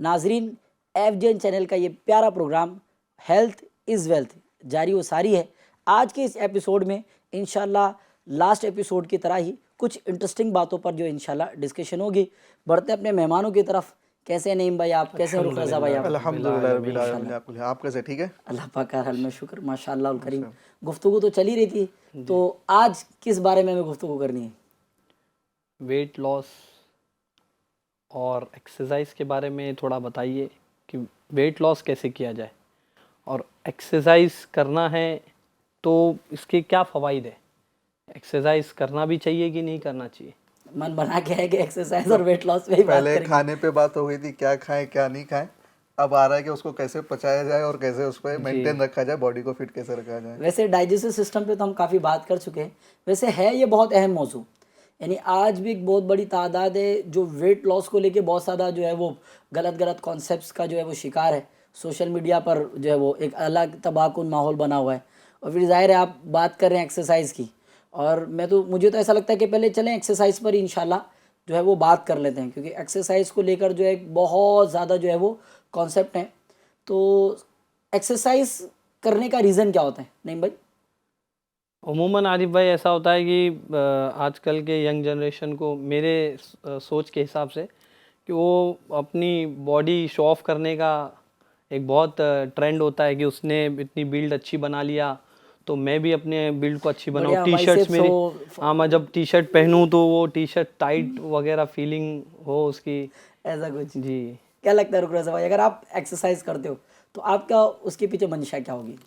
नाजरीन, FJN channel का ये प्यारा प्रोग्राम हेल्थ इज़ वेल्थ जारी व सारी है। आज के इस एपिसोड में इंशाल्लाह लास्ट एपिसोड की तरह ही कुछ इंटरेस्टिंग बातों पर जो इंशाल्लाह डिस्कशन होगी। बढ़ते अपने मेहमानों की तरफ। कैसे हैं नईम भाई आप, कैसे हैं रुख रज़ा भाई आप? अल्हम्दुलिल्लाह रब्बिल आलमीन। आप कैसे, ठीक है? अल्लाह पाक का हल में शुक्र, माशाअल्लाह अल करीम। गुफ्तगू तो चली रही थी, तो आज किस बारे में हमें गुफ्तगू करनी है? वेट लॉस और एक्सरसाइज के बारे में थोड़ा बताइए कि वेट लॉस कैसे किया जाए और एक्सरसाइज करना है तो इसके क्या फ़वाइद है। एक्सरसाइज करना भी चाहिए कि नहीं करना चाहिए? मन बना के है कि एक्सरसाइज और वेट लॉस पे ही बात पहले करेंगे। खाने पे बात हो गई थी, क्या खाएं क्या नहीं खाएं। अब आ रहा है कि उसको कैसे पचाया जाए और कैसे उस पर मेंटेन रखा जाए, बॉडी को फिट कैसे रखा जाए। वैसे डाइजेस्टिव सिस्टम पे तो हम काफ़ी बात कर चुके हैं। वैसे है ये बहुत अहम मौजू, यानी आज भी एक बहुत बड़ी तादाद है जो वेट लॉस को लेके बहुत ज़्यादा जो है वो गलत गलत कॉन्सेप्ट्स का जो है वो शिकार है। सोशल मीडिया पर जो है वो एक अलग तबाहकुन माहौल बना हुआ है। और फिर ज़ाहिर है आप बात कर रहे हैं एक्सरसाइज की, और मुझे तो ऐसा लगता है कि पहले चलें एक्सरसाइज पर ही इंशाल्लाह जो है वो बात कर लेते हैं, क्योंकि एक्सरसाइज को लेकर जो है बहुत ज़्यादा जो है वो कॉन्सेप्ट हैं। तो एक्सरसाइज करने का रीज़न क्या होता है नहीं भाई? उमूमन आरिफ भाई ऐसा होता है कि आजकल के यंग जनरेशन को मेरे सोच के हिसाब से कि वो अपनी बॉडी शो ऑफ करने का एक बहुत ट्रेंड होता है कि उसने इतनी बिल्ड अच्छी बना लिया तो मैं भी अपने बिल्ड को अच्छी बनाऊँ। टी शर्ट्स मेरी, हाँ, मैं जब टी शर्ट पहनूँ तो वो टी शर्ट टाइट वगैरह फीलिंग हो उसकी, ऐसा कुछ जी। क्या लगता है रुकरज़ा भाई, अगर आप एक्सरसाइज करते हो तो आपका उसके पीछे मंशा क्या होगी?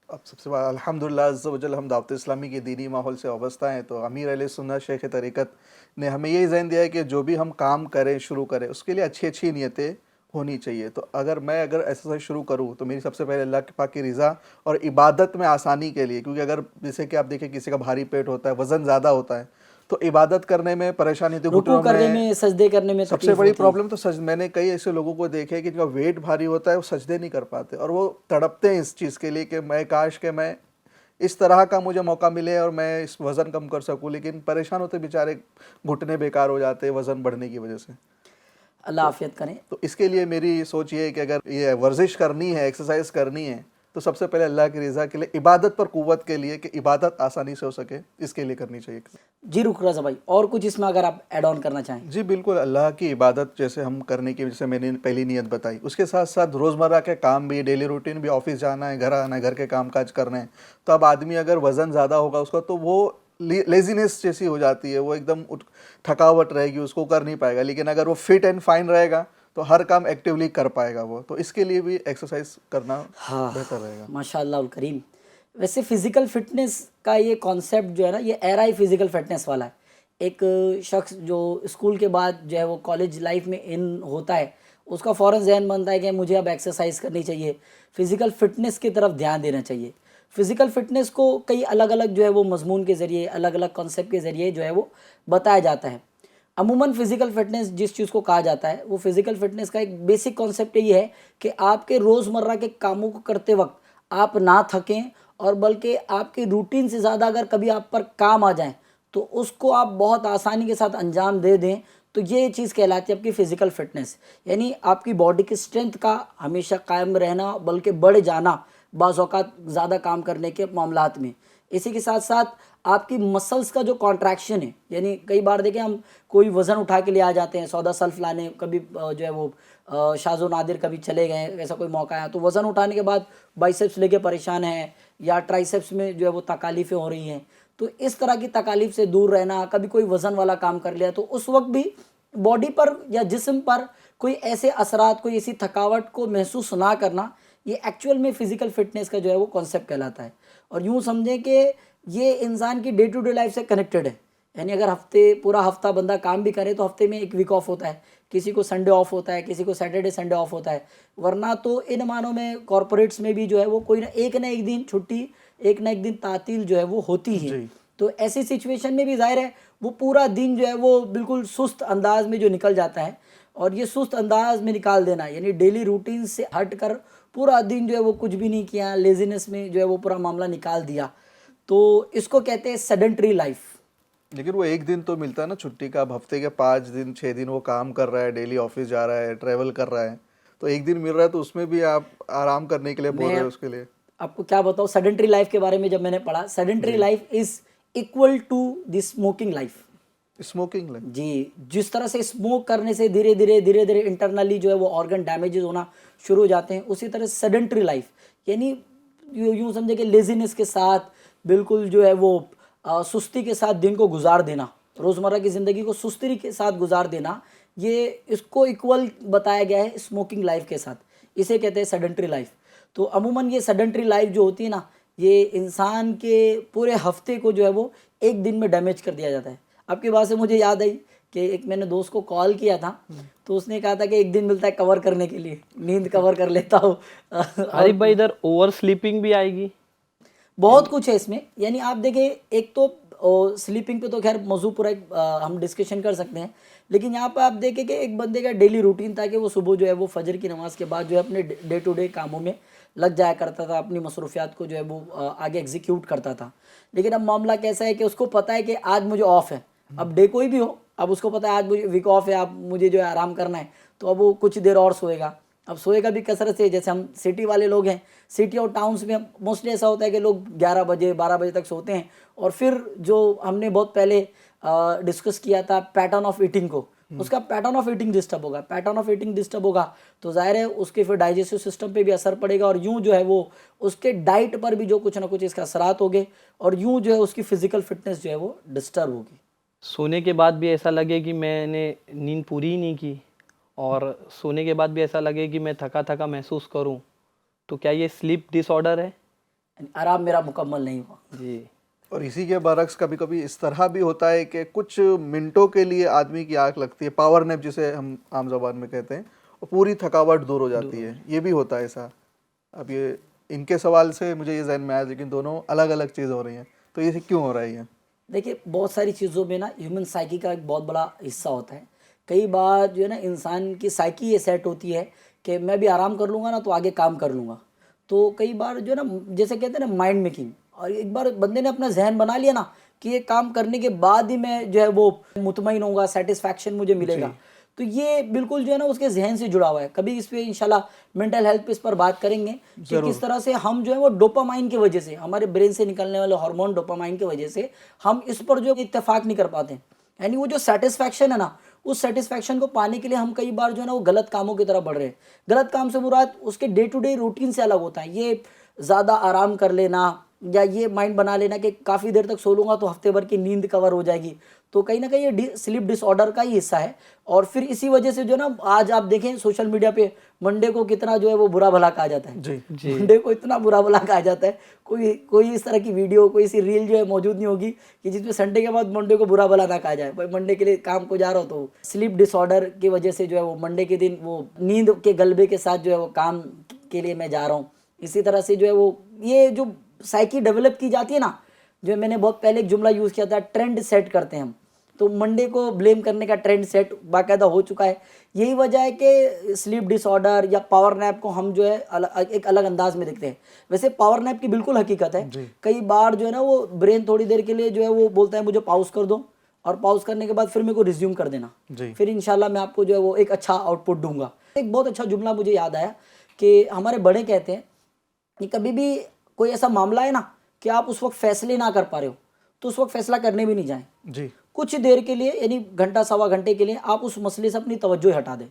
अब सबसे बड़ा अल्हम्दुलिल्लाह अज़्ज़ा वजल हम दावत इस्लामी के दीनी माहौल से वाबस्ता हैं, तो अमीर अहले सुन्नत शेख तरीक़त ने हमें यही ज़हन दिया है कि जो भी हम काम करें शुरू करें उसके लिए अच्छी अच्छी नीयतें होनी चाहिए। तो अगर एक्सरसाइज शुरू करूँ तो मेरी सबसे पहले अल्लाह के पाक की रज़ा और इबादत में आसानी के लिए, क्योंकि अगर जैसे कि आप देखें किसी का भारी पेट होता है, वज़न ज़्यादा होता है, तो इबादत करने में परेशानी होती है, रुकू करने में, सजदे करने में सबसे बड़ी प्रॉब्लम तो मैंने कई ऐसे लोगों को देखे हैं कि जिनका वेट भारी होता है वो सजदे नहीं कर पाते और वो तड़पते हैं इस चीज़ के लिए कि मैं काश के मैं इस तरह का मुझे मौका मिले और मैं इस वज़न कम कर सकूं, लेकिन परेशान होते बेचारे, घुटने बेकार हो जाते हैं वज़न बढ़ने की वजह से। अल्लाह आफियत करें। तो इसके लिए मेरी सोच ये है कि अगर ये वर्जिश करनी है, एक्सरसाइज करनी है, तो सबसे पहले अल्लाह की रज़ा के लिए, इबादत पर कुव्वत के लिए, कि इबादत आसानी से हो सके, इसके लिए करनी चाहिए। जी रुकरज़ा भाई, और कुछ इसमें अगर आप ऐड ऑन करना चाहें? जी बिल्कुल, अल्लाह की इबादत जैसे हम करने की, जैसे मैंने पहली नियत बताई, उसके साथ साथ रोज़मर्रा के काम भी, डेली रूटीन भी, ऑफिस जाना है, घर आना है, घर के काम काज करने हैं। तो अब आदमी अगर वज़न ज़्यादा होगा उसका तो वो लेजीनेस जैसी हो जाती है, वो एकदम थकावट रहेगी, उसको कर नहीं पाएगा। लेकिन अगर वो फिट एंड फाइन रहेगा तो हर काम एक्टिवली कर पाएगा वो। तो इसके लिए भी एक्सरसाइज करना बेहतर रहेगा। माशाअल्लाह उल करीम। वैसे फ़िज़िकल फ़िटनेस का ये कॉन्सेप्ट जो है ना, ये एआरआई फ़िज़िकल फ़िटनेस वाला है। एक शख्स जो स्कूल के बाद जो है वो कॉलेज लाइफ में इन होता है, उसका फ़ौरन ज़हन बनता है कि मुझे अब एक्सरसाइज करनी चाहिए, फ़िज़िकल फ़िटनेस की तरफ ध्यान देना चाहिए। फ़िज़िकल फ़िटनेस को कई अलग अलग जो है वो मज़मून के ज़रिए, अलग अलग कॉन्सेप्ट के ज़रिए जो है वो बताया जाता है। अमूमन फ़िज़िकल फ़िटनेस जिस चीज़ को कहा जाता है, वो फ़िज़िकल फ़िटनेस का एक बेसिक कॉन्सेप्ट ये है कि आपके रोज़मर्रा के कामों को करते वक्त आप ना थकें, और बल्कि आपकी रूटीन से ज़्यादा अगर कभी आप पर काम आ जाए तो उसको आप बहुत आसानी के साथ अंजाम दे दें। तो ये चीज़ कहलाती है आपकी फ़िज़िकल फ़िटनेस, यानी आपकी बॉडी की स्ट्रेंथ का हमेशा कायम रहना, बल्कि बढ़ जाना बाज़ औक़ात ज़्यादा काम करने के मामलात में। इसी के साथ साथ आपकी मसल्स का जो कॉन्ट्रैक्शन है, यानी कई बार देखें हम कोई वज़न उठा के ले आ जाते हैं, सौदा सल्फ लाने, कभी जो है वो शाज़ो नादिर कभी चले गए, ऐसा कोई मौका आया तो वज़न उठाने के बाद बाइसेप्स लेके परेशान हैं, या ट्राइसेप्स में जो है वो तकालीफ़ें हो रही हैं। तो इस तरह की तकालीफ से दूर रहना, कभी कोई वज़न वाला काम कर लिया तो उस वक्त भी बॉडी पर या जिस्म पर कोई ऐसे असरात, कोई ऐसी थकावट को महसूस ना करना, ये एक्चुअल में फ़िज़िकल फ़िटनेस का जो है वो कॉन्सेप्ट कहलाता है। और यूँ समझें कि ये इंसान की डे टू डे लाइफ से कनेक्टेड है, यानी अगर पूरा हफ्ता बंदा काम भी करे तो हफ्ते में एक वीक ऑफ होता है, किसी को संडे ऑफ होता है, किसी को सैटरडे संडे ऑफ होता है। वरना तो इन मानों में कॉरपोरेट्स में भी जो है वो कोई ना एक दिन छुट्टी, एक ना एक दिन तातील जो है वो होती है। तो ऐसी सिचुएशन में भी ज़ाहिर है वो पूरा दिन जो है वो बिल्कुल सुस्त अंदाज में जो निकल जाता है। और ये सुस्त अंदाज में निकाल देना, यानी डेली रूटीन से हट कर पूरा दिन जो है वो कुछ भी नहीं किया, लेजीनेस में जो है वो पूरा मामला निकाल दिया, तो इसको कहते हैं सेडेंटरी लाइफ। लेकिन वो एक दिन तो मिलता है ना छुट्टी का। अब हफ्ते के 5 दिन 6 दिन वो काम कर रहा है, डेली ऑफिस जा रहा है, ट्रैवल कर रहा है, तो एक दिन मिल रहा है तो उसमें भी आप आराम करने के लिए बोल रहे हो उसके लिए। आपको क्या बताऊँ, सेडेंटरी लाइफ के बारे में जब मैंने पढ़ा, sedentary life is equal to the smoking life. Smoking life. जी, जिस तरह से स्मोक करने से धीरे धीरे इंटरनली जो है वो ऑर्गन डैमेजेस होना शुरू हो जाते हैं, उसी तरह सेडेंटरी लाइफ यानी यूँ समझे कि लेजीनेस के साथ, बिल्कुल जो है वो सुस्ती के साथ दिन को गुजार देना, रोज़मर्रा की ज़िंदगी को सुस्ती के साथ गुजार देना, ये इसको इक्वल बताया गया है स्मोकिंग लाइफ के साथ। इसे कहते हैं सेडेंटरी लाइफ। तो अमूमन ये सेडेंटरी लाइफ जो होती है ना, ये इंसान के पूरे हफ्ते को जो है वो एक दिन में डैमेज कर दिया जाता है। आपकी बात से मुझे याद आई कि एक मैंने दोस्त को कॉल किया था, तो उसने कहा था कि एक दिन मिलता है कवर करने के लिए, नींद कवर कर लेता हूँ। आरिफ भाई इधर ओवर स्लीपिंग भी आएगी। बहुत कुछ है इसमें, यानी आप देखें, एक तो स्लीपिंग पे तो खैर मौजू पूरा हम डिस्कशन कर सकते हैं, लेकिन यहाँ पर आप देखें कि एक बंदे का डेली रूटीन था कि वो सुबह जो है वो फजर की नमाज के बाद जो है अपने डे टू डे कामों में लग जाया करता था, अपनी मसरूफियात को जो है वो आगे एग्जीक्यूट करता था। लेकिन अब मामला कैसा है कि उसको पता है कि आज मुझे ऑफ है, अब डे कोई भी हो, अब उसको पता है आज मुझे वीक ऑफ है, अब मुझे जो है आराम करना है, तो अब वो कुछ देर और सोएगा। अब सोएगा भी कसरत से, जैसे हम सिटी वाले लोग हैं, सिटी और टाउन्स में मोस्टली ऐसा होता है कि लोग 11 बजे 12 बजे तक सोते हैं, और फिर जो हमने बहुत पहले डिस्कस किया था पैटर्न ऑफ ईटिंग को, उसका पैटर्न ऑफ ईटिंग डिस्टर्ब होगा। पैटर्न ऑफ ईटिंग डिस्टर्ब होगा तो जाहिर है उसके फिर डाइजेस्टिव सिस्टम पे भी असर पड़ेगा, और यूं जो है वो उसके डाइट पर भी जो कुछ ना कुछ इसका असरात होंगे, और यूं जो है उसकी फिजिकल फिटनेस जो है वो डिस्टर्ब होगी। सोने के बाद भी ऐसा लगे कि मैंने नींद पूरी ही नहीं की, और सोने के बाद भी ऐसा लगे कि मैं थका थका महसूस करूं, तो क्या ये स्लीप डिसऑर्डर है? यानी आराम मेरा मुकम्मल नहीं हुआ। जी। और इसी के बरक्स कभी कभी इस तरह भी होता है कि कुछ मिनटों के लिए आदमी की आंख लगती है, पावर नैप जिसे हम आम ज़बान में कहते हैं, और पूरी थकावट दूर हो जाती है। ये भी होता है ऐसा। अब ये इनके सवाल से मुझे ये जहन में आया, लेकिन दोनों अलग अलग चीज़ हो रही हैं, तो ये क्यों हो रहा है ये? देखिए, बहुत सारी चीज़ों में ना ह्यूमन साइकी का एक बहुत बड़ा हिस्सा होता है। कई बार जो है ना इंसान की साइकी ये सेट होती है कि मैं भी आराम कर लूँगा ना तो आगे काम कर लूँगा। तो कई बार जो है ना, जैसे कहते हैं ना माइंड मेकिंग, और एक बार बंदे ने अपना जहन बना लिया ना कि ये काम करने के बाद ही मैं जो है वो मुतमईन होऊंगा, सेटिस्फैक्शन मुझे मिलेगा, तो ये बिल्कुल जो है ना उसके जहन से जुड़ा हुआ है। कभी इस पे इंशाल्लाह मेंटल हेल्थ पे इस पर बात करेंगे कि किस तरह से हम जो है वो डोपामाइन की वजह से, हमारे ब्रेन से निकलने वाले हार्मोन डोपामाइन की वजह से हम इस पर जो इत्तेफाक नहीं कर पाते। यानी वो जो सेटिस्फैक्शन है ना, उस सेटिस्फैक्शन को पाने के लिए हम कई बार जो है ना वो गलत कामों की तरफ बढ़ रहे हैं। गलत काम से मुराद उसके डे टू डे रूटीन से अलग होता है। ये ज़्यादा आराम कर लेना, या ये माइंड बना लेना कि काफ़ी देर तक सो लूँगा तो हफ्ते भर की नींद कवर हो जाएगी, तो कहीं ना कहीं ये स्लीप डिसऑर्डर का ही हिस्सा है। और फिर इसी वजह से जो ना आज आप देखें सोशल मीडिया पे मंडे को कितना जो है वो बुरा भला कहा जाता है। जी। मंडे को इतना बुरा भला कहा जाता है, कोई इस तरह की वीडियो, कोई सी रील जो है मौजूद नहीं होगी कि जिसमें संडे के बाद मंडे को बुरा भला ना कहा जाए। भाई मंडे के लिए काम को जा रहा हो तो स्लीप डिसऑर्डर की वजह से जो है वो मंडे के दिन वो नींद के गलबे के साथ जो है वो काम के लिए मैं जा रहा हूँ। इसी तरह से जो है वो ये जो साइकी डेवलप की जाती है ना, जो मैंने बहुत पहले एक जुमला यूज़ किया था, ट्रेंड सेट करते हैं हम, तो मंडे को ब्लेम करने का ट्रेंड सेट बाकायदा हो चुका है। यही वजह है कि स्लीप डिसऑर्डर या पावर नैप को हम जो है एक अलग अंदाज में देखते हैं। वैसे पावर नैप की बिल्कुल हकीकत है। कई बार जो है ना वो ब्रेन थोड़ी देर के लिए जो है वो बोलता है मुझे पॉज कर दो, और पॉज करने के बाद फिर मेरे को रिज्यूम कर देना, फिर इंशाल्लाह मैं आपको जो है वो एक अच्छा आउटपुट दूंगा। एक बहुत अच्छा जुमला मुझे याद आया कि हमारे बड़े कहते हैं कि कभी भी कोई ऐसा मामला है ना कि आप उस वक्त फैसले ना कर पा रहे हो, तो उस वक्त फैसला करने भी नहीं जाएं। जी। कुछ देर के लिए, यानी घंटा सवा घंटे के लिए आप उस मसले से अपनी तवज्जो हटा दें,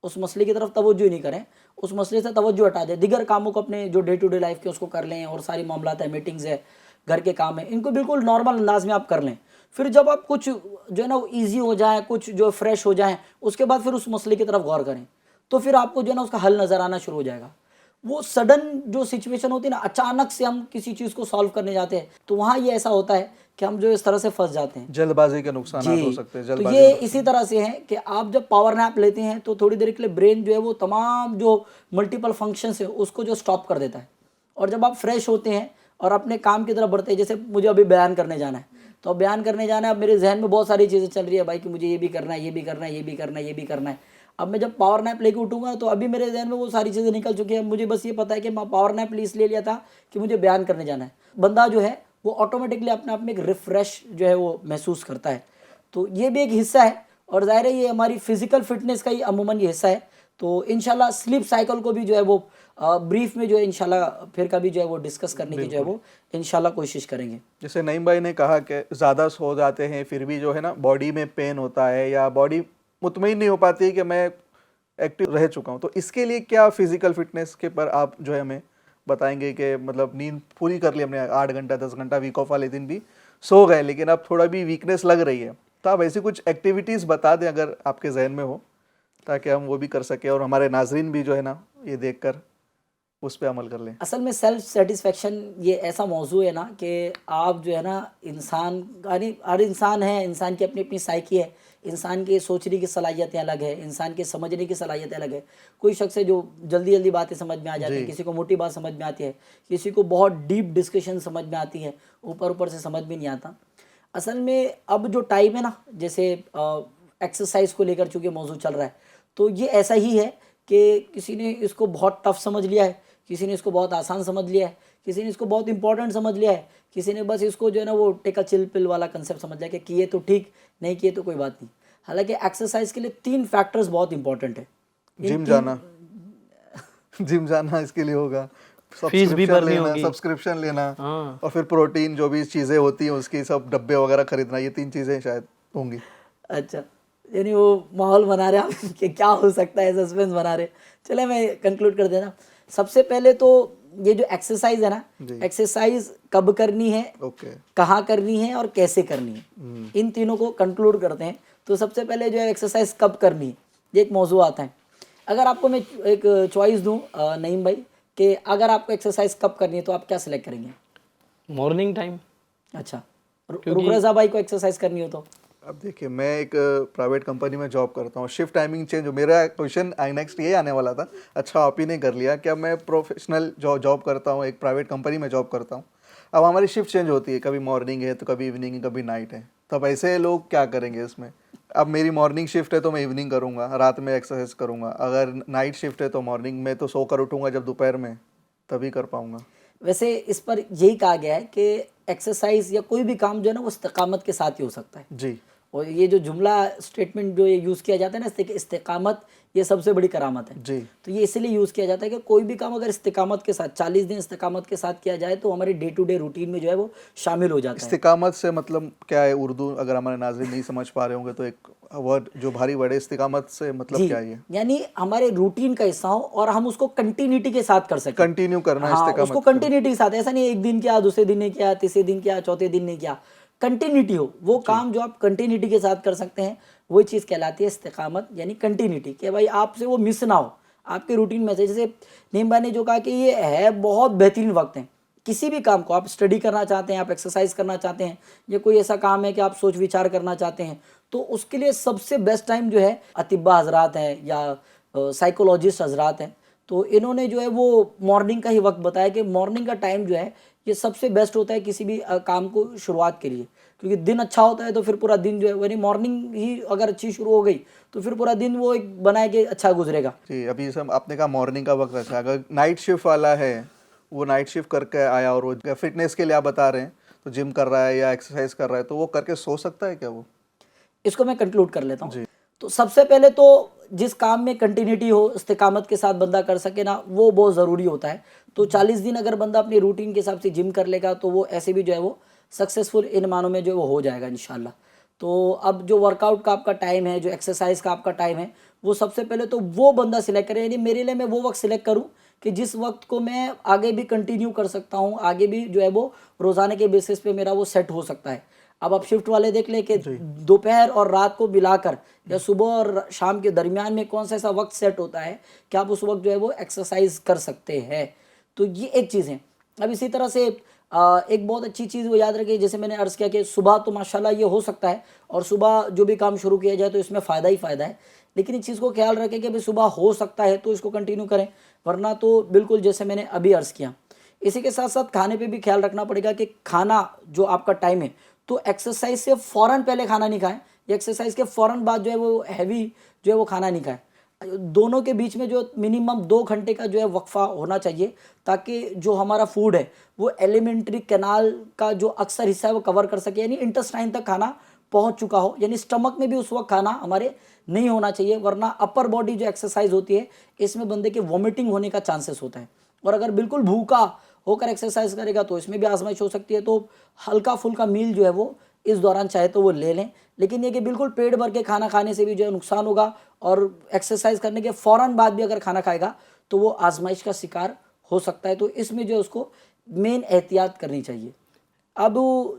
उस मसले की तरफ तवज्जो ही नहीं करें, उस मसले से तवज्जो हटा दें, दिगर कामों को अपने जो डे टू डे लाइफ के उसको कर लें, और सारी मामलात है, मीटिंग्स है, घर के काम है, इनको बिल्कुल नॉर्मल अंदाज में आप कर लें। फिर जब आप कुछ जो है ना ईजी हो जाए, कुछ जो फ्रेश हो जाए, उसके बाद फिर उस मसले की तरफ गौर करें, तो फिर आपको जो है ना उसका हल नज़र आना शुरू हो जाएगा। वो सडन जो सिचुएशन होती है ना, अचानक से हम किसी चीज़ को सॉल्व करने जाते हैं, तो वहाँ ये ऐसा होता है कि हम जो इस तरह से फंस जाते हैं। जल्दबाजी के नुकसान हो सकते हैं। तो ये इसी तरह से है कि आप जब पावर नैप लेते हैं तो थोड़ी देर के लिए ब्रेन जो है वो तमाम जो मल्टीपल फंक्शंस है उसको जो स्टॉप कर देता है, और जब आप फ्रेश होते हैं और अपने काम की तरफ बढ़ते हैं, जैसे मुझे अभी बयान करने जाना है, तो बयान करने जाना है, अब मेरे जहन में बहुत सारी चीज़ें चल रही है भाई कि मुझे ये भी करना है, ये भी करना है, ये भी करना है, ये भी करना है। अब मैं जब पावर नैप लेके उठूंगा तो अभी मेरे जहन में वो सारी चीज़ें निकल चुकी हैं। मुझे बस ये पता है कि मैं पावर नैप इसलिए लिया था कि मुझे बयान करने जाना है। बंदा जो है वो ऑटोमेटिकली अपने आप में एक रिफ्रेश जो है वो महसूस करता है। तो ये भी एक हिस्सा है, और ज़ाहिर है ये हमारी फिजिकल फिटनेस का ही अमूमन ये हिस्सा है। तो इंशाल्लाह स्लीप साइकिल को भी जो है वो ब्रीफ में जो है इंशाल्लाह फिर कभी जो है वो डिस्कस करने की जो है वो इंशाल्लाह कोशिश करेंगे। जैसे नईम भाई ने कहा कि ज़्यादा सो जाते हैं फिर भी जो है ना बॉडी में पेन होता है या बॉडी मुतमईन नहीं हो पाती है कि मैं एक्टिव रह चुका हूँ, तो इसके लिए क्या फिजिकल फिटनेस के पर आप जो है हमें बताएंगे कि मतलब नींद पूरी कर ली हमने 8 घंटा 10 घंटा वीक ऑफ वाले दिन भी सो गए लेकिन अब थोड़ा भी वीकनेस लग रही है, तो आप ऐसी कुछ एक्टिविटीज़ बता दें अगर आपके जहन में हो, ताकि हम वो भी कर सकें और हमारे नाजरीन भी जो है ना ये देखकर उस पर अमल कर लें। असल में सेल्फ सेटिस्फेक्शन ये ऐसा मौजू है ना कि आप जो है ना इंसान यानी हर इंसान है, इंसान की अपनी अपनी साइकी है, इंसान की सोचने की सलाहियतें अलग है, इंसान के समझने की सलाहियतें अलग है। कोई शख्स है जो जल्दी जल्दी बातें समझ में आ जाती है, किसी को मोटी बात समझ में आती है, किसी को बहुत डीप डिस्कशन समझ में आती है, ऊपर ऊपर से समझ में नहीं आता। असल में अब जो टाइम है ना, जैसे एक्सरसाइज को लेकर चूँकि मौजू चल रहा है, तो ये ऐसा ही है कि किसी ने इसको बहुत टफ समझ लिया है, किसी ने इसको बहुत आसान समझ लिया है, किसी ने इसको बहुत इंपॉर्टेंट समझ लिया है, किसी ने बस इसको जो है ना वो टेक अ चिल पिल वाला कंसेप्ट समझ लिया कि किए तो ठीक, नहीं किए तो कोई बात नहीं। हालांकि एक्सरसाइज के लिए 3 फैक्टर्स बहुत इंपॉर्टेंट है। जिम जाना जिम जाना इसके लिए होगा, फीस भी भरनी होगी, सब्सक्रिप्शन लेना, हाँ। और फिर प्रोटीन जो भी चीज़ें होती हैं उसकी सब डब्बे वगैरह खरीदना, ये 3 चीज़ें शायद होंगी। अच्छा, यानी वो माहौल बना रहे आप कि क्या हो सकता है, सस्पेंस बना रहे। चले मैं कंक्लूड कर देना। सबसे पहले तो ये जो एक्सरसाइज है ना, एक्सरसाइज कब करनी है, कहाँ करनी है और कैसे करनी है, इन तीनों को कंक्लूड करते हैं। तो सबसे पहले जो है एक्सरसाइज कब करनी है, ये एक मौजू आता है। अगर आपको मैं एक चॉइस दूं नईम भाई कि अगर आपको एक्सरसाइज कब करनी है तो आप क्या सिलेक्ट करेंगे? Morning time. अच्छा, रुकरजा भाई को एक्सरसाइज करनी हो तो? अब देखिए, मैं एक प्राइवेट कंपनी में जॉब करता हूँ, शिफ्ट टाइमिंग चेंज हो, मेरा क्वेश्चन नेक्स्ट ये आने वाला था, अच्छा आप ही ने कर लिया। क्या मैं प्रोफेशनल जॉब करता हूँ, एक प्राइवेट कंपनी में जॉब करता हूँ, अब हमारी शिफ्ट चेंज होती है, कभी मॉर्निंग है तो कभी इवनिंग है, कभी नाइट है, तब ऐसे लोग क्या करेंगे इसमें? अब मेरी मॉर्निंग शिफ्ट है तो मैं इवनिंग करूँगा, रात में एक्सरसाइज करूँगा, अगर नाइट शिफ्ट है तो मॉर्निंग में तो सो कर उठूँगा जब दोपहर में, तभी कर पाऊँगा। वैसे इस पर यही कहा गया है कि एक्सरसाइज या कोई भी काम जो है ना वो इस्तिकामत के साथ ही हो सकता है जी। और ये जो जुमला स्टेटमेंट जो ये यूज़ किया जाता है ना, इस्तिकामत, ये सबसे बड़ी करामत है जी। तो ये इसलिए यूज़ किया जाता है कि कोई भी काम अगर इस्तिकामत के साथ 40 दिन इस्तिकामत के साथ किया जाए तो हमारे डे टू डे रूटीन में जो है वो शामिल हो जाता है। इस्तिकामत से मतलब क्या है? उर्दू अगर हमारे नाज़रीन नहीं समझ पा रहे होंगे तो एक वर्ड जो भारी वर्ड है, इस्तिकामत से मतलब क्या है? यानी हमारे रूटीन का हिस्सा हो और हम उसको कंटिन्यूटी के साथ कर सकें, कंटिन्यू करना। हाँ, उसको कंटिन्यूटी के साथ, ऐसा नहीं एक दिन किया, दूसरे दिन नहीं किया, तीसरे दिन किया, चौथे दिन नहीं किया, कंटिन्यूटी हो। वो काम जो आप कंटिन्यूटी के साथ कर सकते हैं वही चीज़ कहलाती है इस्तिकामत, यानी कंटिन्यूटी, कि भाई आपसे वो मिस ना हो आपके रूटीन में से। जैसे नईम भाई ने जो कहा कि ये है बहुत बेहतरीन वक्त है, किसी भी काम को आप स्टडी करना चाहते हैं, आप एक्सरसाइज करना चाहते हैं, या कोई ऐसा काम है कि आप सोच विचार करना चाहते हैं, तो उसके लिए सबसे बेस्ट टाइम जो है अतिब्बा हजरात हैं या साइकोलॉजिस्ट हजरात हैं, तो इन्होंने जो है वो मॉर्निंग का ही वक्त बताया कि मॉर्निंग का टाइम जो है ये सबसे बेस्ट होता है किसी भी काम को शुरुआत के लिए, क्योंकि दिन अच्छा होता है तो फिर पूरा दिन जो है, यानी मॉर्निंग ही अगर अच्छी शुरू हो गई तो फिर पूरा दिन वो एक बनाए के अच्छा गुजरेगा। जी, अभी सब आपने कहा मॉर्निंग का वक्त अच्छा, अगर नाइट शिफ्ट वाला है, वो नाइट शिफ्ट करके आया और वो फिटनेस के लिए आप बता रहे हैं तो जिम कर रहा है या एक्सरसाइज कर रहा है, तो वो करके सो सकता है क्या? वो इसको मैं कंक्लूड कर लेता हूँ। तो सबसे पहले तो जिस काम में कंटिन्यूटी हो, इस्तिकामत के साथ बंदा कर सके ना, वो बहुत ज़रूरी होता है। तो 40 दिन अगर बंदा अपनी रूटीन के हिसाब से जिम कर लेगा तो वो ऐसे भी जो है वो सक्सेसफुल इन मानों में जो वो हो जाएगा इंशाल्लाह। तो अब जो वर्कआउट का आपका टाइम है, जो एक्सरसाइज का आपका टाइम है, वो सबसे पहले तो वो बंदा सिलेक्ट करे, यानी मेरे लिए मैं वो वक्त सिलेक्ट करूँ कि जिस वक्त को मैं आगे भी कंटिन्यू कर सकता हूँ, आगे भी जो है वो रोज़ाना के बेसिस पे मेरा वो सेट हो सकता है। अब आप शिफ्ट वाले देख लें कि दोपहर और रात को मिलाकर या सुबह और शाम के दरमियान में कौन सा ऐसा वक्त सेट होता है कि आप उस वक्त जो है वो एक्सरसाइज कर सकते हैं, तो ये एक चीज़ है। अब इसी तरह से एक बहुत अच्छी चीज़ वो याद रखिए, जैसे मैंने अर्ज़ किया कि सुबह तो माशाल्लाह ये हो सकता है और सुबह जो भी काम शुरू किया जाए तो इसमें फ़ायदा ही फ़ायदा है, लेकिन इस चीज़ को ख्याल रखें कि भाई सुबह हो सकता है तो इसको कंटिन्यू करें, वरना तो बिल्कुल जैसे मैंने अभी अर्ज़ किया। इसी के साथ साथ खाने पे भी ख्याल रखना पड़ेगा कि खाना जो आपका टाइम है, तो एक्सरसाइज से फ़ौरन पहले खाना नहीं खाएं या एक्सरसाइज के फ़ौरन बाद जो है वो हैवी जो है वो खाना नहीं खाएं। दोनों के बीच में जो मिनिमम 2 घंटे का जो है वक्फा होना चाहिए, ताकि जो हमारा फूड है वो एलिमेंट्री कैनाल का जो अक्सर हिस्सा है वो कवर कर सके, यानी इंटेस्टाइन तक खाना पहुंच चुका हो, यानी स्टमक में भी उस वक्त खाना हमारे नहीं होना चाहिए, वरना अपर बॉडी जो एक्सरसाइज होती है इसमें बंदे के वॉमिटिंग होने का चांसेस होता है। और अगर बिल्कुल भूखा होकर एक्सरसाइज करेगा तो इसमें भी आजमाइश हो सकती है। तो हल्का फुल्का मील जो है वो इस दौरान चाहे तो वो ले लें, लेकिन ये कि बिल्कुल पेट भर के खाना खाने से भी जो है नुकसान होगा, और एक्सरसाइज करने के फ़ौरन बाद भी अगर खाना खाएगा तो वो आजमाइश का शिकार हो सकता है। तो इसमें जो है उसको मेन एहतियात करनी चाहिए। अब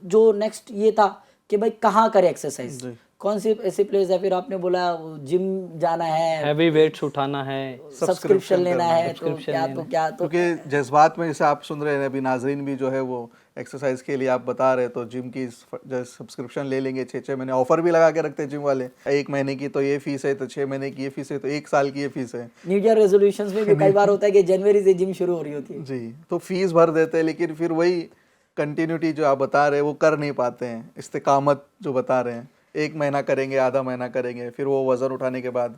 जो नेक्स्ट ये था कि भाई कहाँ करे एक्सरसाइज, कौन सी ऐसी प्लेस है, फिर आपने बोला जिम जाना है, हैवी वेट्स उठाना है, सब्सक्रिप्शन लेना है, तो क्या तो क्योंकि जज्बात में जैसे आप सुन रहे हैं अभी नाजरीन भी जो है वो एक्सरसाइज के लिए आप बता रहे तो जिम की जो सब्सक्रिप्शन ले लेंगे, 6-6 महीने ऑफर भी लगा के रखते हैं जिम वाले, 1 महीने की तो ये फीस है, तो 6 महीने की ये फीस है, तो 1 साल की ये फीस है। न्यू ईयर रेजोल्यूशंस में भी कई बार होता है कि जनवरी से जिम शुरू हो रही होती है। जी, तो फीस भर देते हैं, लेकिन फिर वही कंटिन्यूटी जो आप बता रहे हैं वो कर नहीं पाते हैं, इस्तिकामत जो बता रहे हैं, 1 महीना करेंगे, आधा महीना करेंगे, फिर वो वज़न उठाने के बाद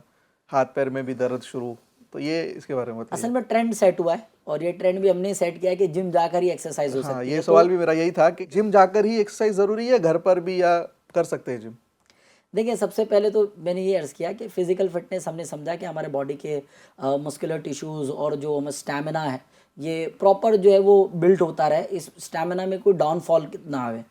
हाथ पैर में भी दर्द शुरू। तो ये इसके बारे में बताइए। असल में ट्रेंड सेट हुआ है, और ये ट्रेंड भी हमने सेट किया है कि जिम जाकर ही एक्सरसाइज हो सकती हाँ, है। ये सवाल भी मेरा यही था कि जिम जाकर ही एक्सरसाइज ज़रूरी है, घर पर भी या कर सकते हैं जिम? देखिए, सबसे पहले तो मैंने ये अर्ज़ किया कि फिज़िकल फिटनेस हमने समझा कि हमारे बॉडी के मस्कुलर टिश्यूज़ और जो हमारा स्टैमिना है ये प्रॉपर जो है वो बिल्ट होता रहे, इस स्टैमिना में कोई डाउनफॉल ना आवे।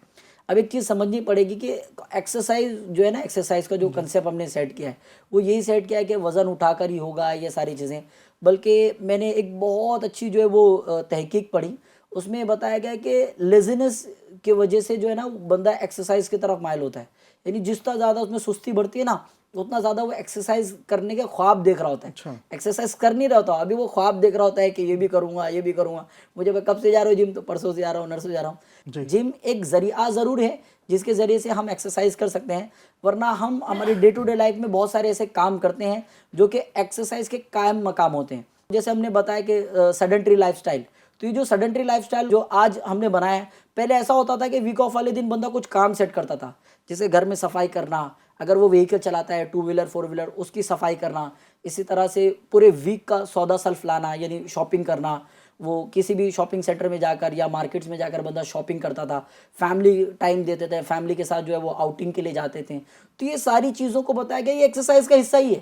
अब एक चीज़ समझनी पड़ेगी कि एक्सरसाइज जो है ना, एक्सरसाइज का जो कंसेप्ट हमने सेट किया है वो यही सेट किया है कि वज़न उठाकर ही होगा ये सारी चीज़ें। बल्कि मैंने एक बहुत अच्छी जो है वो तहकीक पढ़ी, उसमें बताया गया कि लेज़ीनेस की वजह से जो है ना बंदा एक्सरसाइज की तरफ माइल होता है, यानी जितना ज़्यादा उसमें सुस्ती बढ़ती है ना उतना ज़्यादा वो एक्सरसाइज करने के ख्वाब देख रहा होता है। अच्छा। एक्सरसाइज कर नहीं रहा होता, अभी वो ख्वाब देख रहा होता है कि ये भी करूँगा, ये भी करूँगा, मुझे मैं कब से जा रहा हूँ जिम, तो परसों से जा रहा हूँ, नरसों जा रहा हूँ। जिम एक ज़रिया ज़रूर है जिसके ज़रिए से हम एक्सरसाइज कर सकते हैं, वरना हम हमारे डे टू डे लाइफ में बहुत सारे ऐसे काम करते हैं जो कि एक्सरसाइज के कायम मकाम होते हैं। जैसे हमने बताया कि सेडेंटरी लाइफस्टाइल, तो ये जो सेडेंटरी लाइफस्टाइल जो आज हमने बनाया है, पहले ऐसा होता था कि वीक ऑफ वाले दिन बंदा कुछ काम सेट करता था, जैसे घर में सफाई करना, अगर वो व्हीकल चलाता है 2 व्हीलर 4 व्हीलर उसकी सफाई करना, इसी तरह से पूरे वीक का सौदा सल्फ लाना यानी शॉपिंग करना, वो किसी भी शॉपिंग सेंटर में जाकर या मार्केट्स में जाकर बंदा शॉपिंग करता था, फैमिली टाइम देते थे, फैमिली के साथ जो है वो आउटिंग के लिए जाते थे। तो ये सारी चीज़ों को बताया गया ये एक्सरसाइज का हिस्सा ही है।